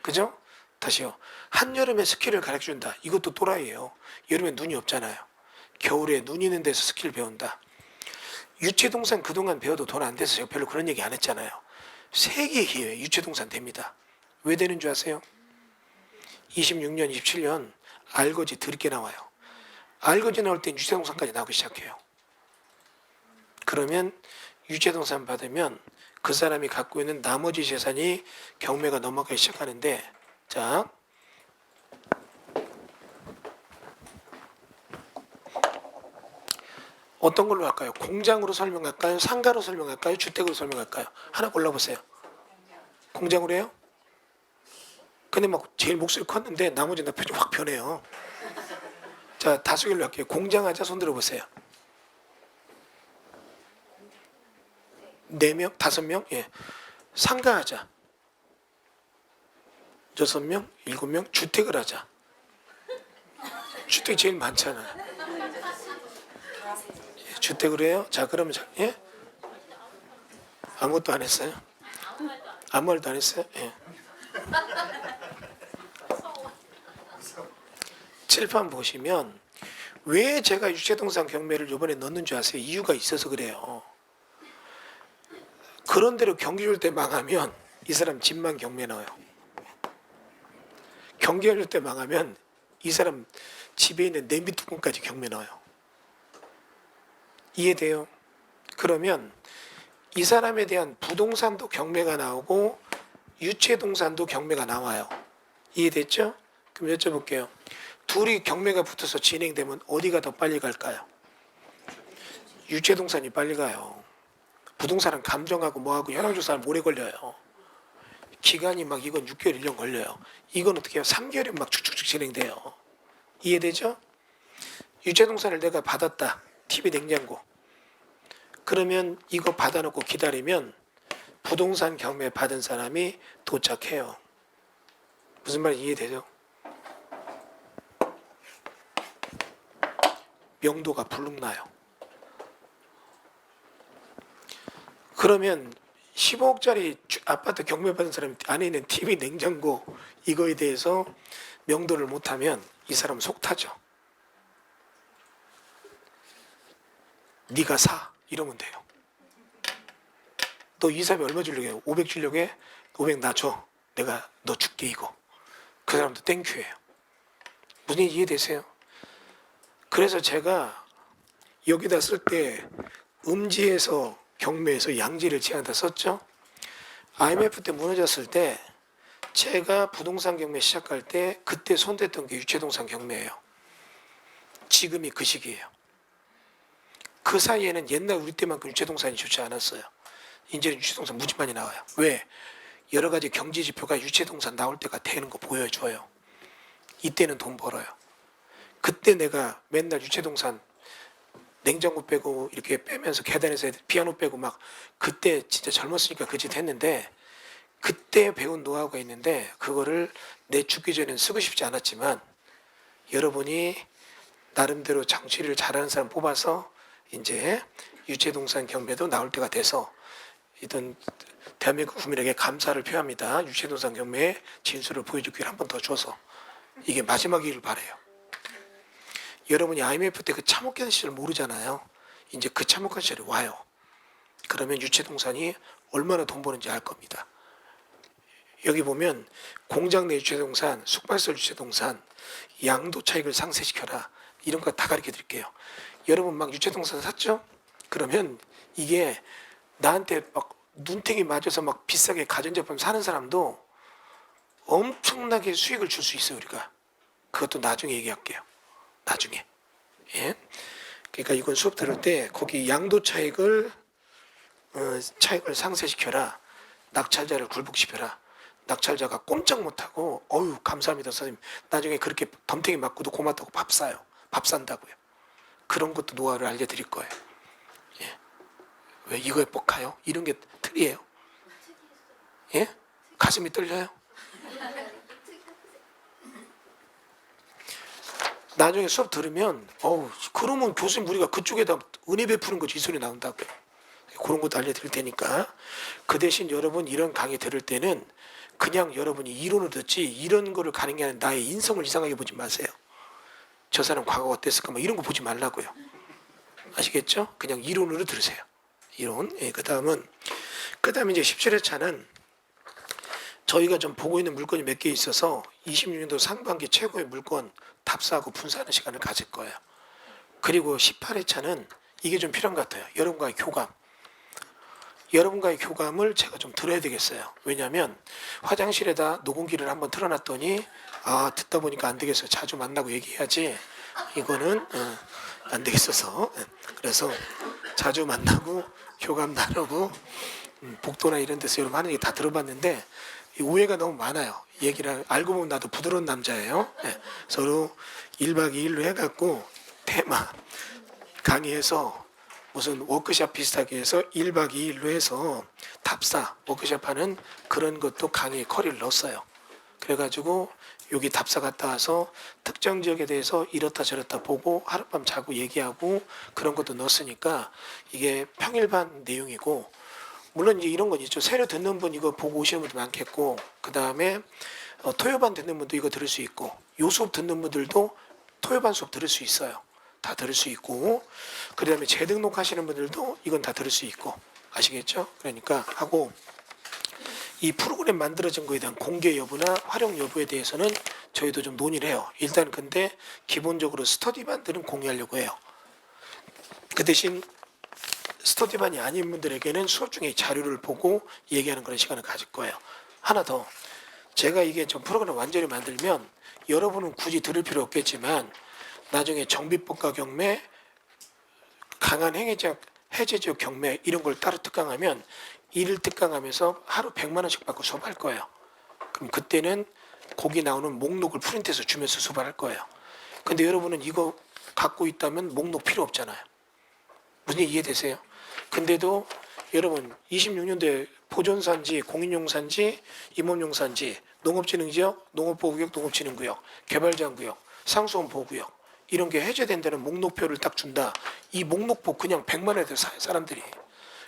그죠? 다시요. 한여름에 스키를 가르쳐준다. 이것도 또라이예요. 여름에 눈이 없잖아요. 겨울에 눈 있는 데서 스키를 배운다. 유체동산 그동안 배워도 돈 안 돼서 제가 별로 그런 얘기 안 했잖아요. 세계 기회에 유체동산 됩니다. 왜 되는 줄 아세요? 26년, 27년 알거지 드럽게 나와요. 알거지 나올 땐 유체동산까지 나오기 시작해요. 그러면 유체동산 받으면 그 사람이 갖고 있는 나머지 재산이 경매가 넘어가기 시작하는데, 자, 어떤 걸로 할까요? 공장으로 설명할까요? 상가로 설명할까요? 주택으로 설명할까요? 하나 골라보세요. 공장으로 해요? 근데 막 제일 목소리 컸는데 나머지 나 표정 확 변해요. 자, 다수결로 할게요. 공장하자. 손 들어보세요. 4명? 5명? 예. 상가하자. 6명? 7명? 주택을 하자. 주택 제일 많잖아. 예, 주택으로 해요? 자, 그러면 예? 아무것도 안 했어요? 아무 말도 안 했어요? 예. 칠판 보시면 왜 제가 유체동산 경매를 이번에 넣는 줄 아세요? 이유가 있어서 그래요. 그런 대로 경기 줄 때 망하면 이 사람 집만 경매 넣어요. 경기 줄 때 망하면 이 사람 집에 있는 냄비 뚜껑까지 경매 넣어요. 이해돼요? 그러면 이 사람에 대한 부동산도 경매가 나오고 유체동산도 경매가 나와요. 이해됐죠? 그럼 여쭤볼게요. 둘이 경매가 붙어서 진행되면 어디가 더 빨리 갈까요? 유체동산이 빨리 가요. 부동산은 감정하고 뭐하고 현황조사는 오래 걸려요. 기간이 막 이건 6개월, 1년 걸려요. 이건 어떻게 해요? 3개월이면 막 축축축 진행돼요. 이해되죠? 유체동산을 내가 받았다. TV 냉장고. 그러면 이거 받아놓고 기다리면 부동산 경매 받은 사람이 도착해요. 무슨 말인지 이해되죠? 명도가 불룩나요. 그러면 15억짜리 아파트 경매 받은 사람이 안에 있는 TV 냉장고 이거에 대해서 명도를 못하면 이 사람 속 타죠. 네가 사 이러면 돼요. 너 이사비 얼마 주려고 해? 500 주려고 해? 500 나 줘. 내가 너 줄게 이거. 그 사람도 땡큐예요. 무슨 얘기 이해되세요? 그래서 제가 여기다 쓸 때 음지에서 경매에서 양지를 지향한다 썼죠. IMF 때 무너졌을 때 제가 부동산 경매 시작할 때 그때 손댔던 게 유체동산 경매예요. 지금이 그 시기예요. 그 사이에는 옛날 우리 때만큼 유체동산이 좋지 않았어요. 이제는 유체동산 무지 많이 나와요. 왜? 여러 가지 경제 지표가 유체동산 나올 때가 되는 거 보여줘요. 이때는 돈 벌어요. 그때 내가 맨날 유체동산 냉장고 빼고 이렇게 빼면서 계단에서 피아노 빼고 막 그때 진짜 젊었으니까 그 짓 했는데 그때 배운 노하우가 있는데 그거를 내 죽기 전에는 쓰고 싶지 않았지만 여러분이 나름대로 정치를 잘하는 사람 뽑아서 이제 유체동산 경매도 나올 때가 돼서 이든 대한민국 국민에게 감사를 표합니다. 유체동산 경매의 진수를 보여주기를 한 번 더 줘서 이게 마지막이길 바라요. 여러분이 IMF 때 그 참혹한 시절 모르잖아요. 이제 그 참혹한 시절이 와요. 그러면 유체동산이 얼마나 돈 버는지 알 겁니다. 여기 보면 공장 내 유체동산, 숙박시설 유체동산, 양도 차익을 상쇄시켜라. 이런 거 다 가르쳐 드릴게요. 여러분 막 유체동산 샀죠? 그러면 이게 나한테 막 눈탱이 맞아서 막 비싸게 가전제품 사는 사람도 엄청나게 수익을 줄 수 있어요, 우리가. 그것도 나중에 얘기할게요. 나중에. 예? 그러니까 이건 수업 들을 때 거기 양도 차익을 상쇄시켜라. 낙찰자를 굴복시켜라. 낙찰자가 꼼짝 못하고 어유 감사합니다 선생님. 나중에 그렇게 덤탱이 맞고도 고맙다고 밥 사요. 밥 산다고요. 그런 것도 노하우를 알려드릴 거예요. 예. 왜 이거에 뻑하요? 이런 게 틀이에요. 예? 가슴이 떨려요? 나중에 수업 들으면 그러면 교수님 우리가 그쪽에다 은혜 베푸는 거지 이 소리 나온다고요. 그런 것도 알려드릴 테니까 그 대신 여러분 이런 강의 들을 때는 그냥 여러분이 이론을 듣지 이런 거를 가는 게 아니라 나의 인성을 이상하게 보지 마세요. 저 사람 과거가 어땠을까 뭐 이런 거 보지 말라고요. 아시겠죠? 그냥 이론으로 들으세요. 이론. 예, 그 다음에 이제 17회차는 저희가 좀 보고 있는 물건이 몇 개 있어서 26년도 상반기 최고의 물건 답사하고 분사하는 시간을 가질 거예요. 그리고 18회차는 이게 좀 필요한 것 같아요. 여러분과의 교감. 여러분과의 교감을 제가 좀 들어야 되겠어요. 왜냐하면 화장실에다 녹음기를 한번 틀어놨더니 듣다 보니까 안 되겠어요. 자주 만나고 얘기해야지. 이거는 안 되겠어서. 그래서 자주 만나고 교감 나누고 복도나 이런 데서 여러분 하는 얘기 다 들어봤는데 오해가 너무 많아요. 얘기를 알고 보면 나도 부드러운 남자예요. 서로 1박 2일로 해갖고 테마 강의해서 무슨 워크숍 비슷하게 해서 1박 2일로 해서 답사 워크숍 하는 그런 것도 강의에 커리를 넣었어요. 그래가지고 여기 답사 갔다 와서 특정 지역에 대해서 이렇다 저렇다 보고 하룻밤 자고 얘기하고 그런 것도 넣었으니까 이게 평일반 내용이고 물론 이제 이런 건 있죠. 새로 듣는 분 이거 보고 오시는 분도 많겠고 그 다음에 토요반 듣는 분도 이거 들을 수 있고 요 수업 듣는 분들도 토요반 수업 들을 수 있어요. 다 들을 수 있고 그 다음에 재등록하시는 분들도 이건 다 들을 수 있고 아시겠죠? 그러니까 하고 이 프로그램 만들어진 거에 대한 공개 여부나 활용 여부에 대해서는 저희도 좀 논의를 해요. 일단 근데 기본적으로 스터디반들은 공유하려고 해요. 그 대신 스터디반이 아닌 분들에게는 수업 중에 자료를 보고 얘기하는 그런 시간을 가질 거예요. 하나 더 제가 이게 좀 프로그램 완전히 만들면 여러분은 굳이 들을 필요 없겠지만 나중에 정비법과 경매, 강한 해제적 경매 이런 걸 따로 특강하면 이를 특강하면서 하루 100만 원씩 받고 수업할 거예요. 그럼 그때는 거기 나오는 목록을 프린트해서 주면서 수업을 할 거예요. 근데 여러분은 이거 갖고 있다면 목록 필요 없잖아요. 무슨 얘기 이해되세요? 근데도 여러분 26년도에 보존산지, 공인용산지, 임업용산지, 농업진흥지역, 농업보호구역, 농업진흥구역, 개발제한구역, 상수원보호구역 이런 게 해제된다는 목록표를 딱 준다. 이 목록표 그냥 100만 원에 사요 사람들이.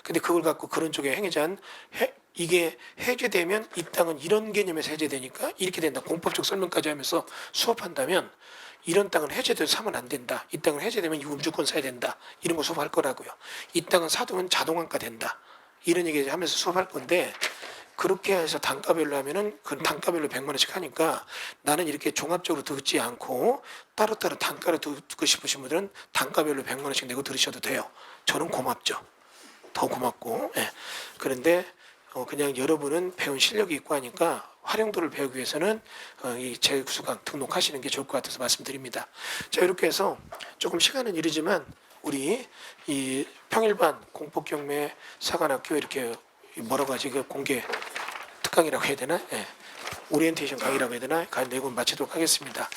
근데 그걸 갖고 그런 쪽에 이게 해제되면 이 땅은 이런 개념에서 해제되니까 이렇게 된다. 공법적 설명까지 하면서 수업한다면 이런 땅은 해제돼서 사면 안 된다. 이 땅은 해제되면 이거 무조건 사야 된다. 이런 거 수업할 거라고요. 이 땅은 사두면 자동환가 된다. 이런 얘기 하면서 수업할 건데 그렇게 해서 단가별로 하면은 그 단가별로 100만 원씩 하니까 나는 이렇게 종합적으로 듣지 않고 따로따로 단가로 듣고 싶으신 분들은 단가별로 100만 원씩 내고 들으셔도 돼요. 저는 고맙죠. 더 고맙고. 예. 그런데 그냥 여러분은 배운 실력이 있고 하니까 활용도를 배우기 위해서는 이 재수강 등록하시는 게 좋을 것 같아서 말씀드립니다. 자 이렇게 해서 조금 시간은 이르지만 우리 이 평일반 공법경매 사관학교 이렇게 뭐라고 하지 그 공개 특강이라고 해야 되나? 예. 오리엔테이션 강의라고 해야 되나? 강의 내용 마치도록 하겠습니다.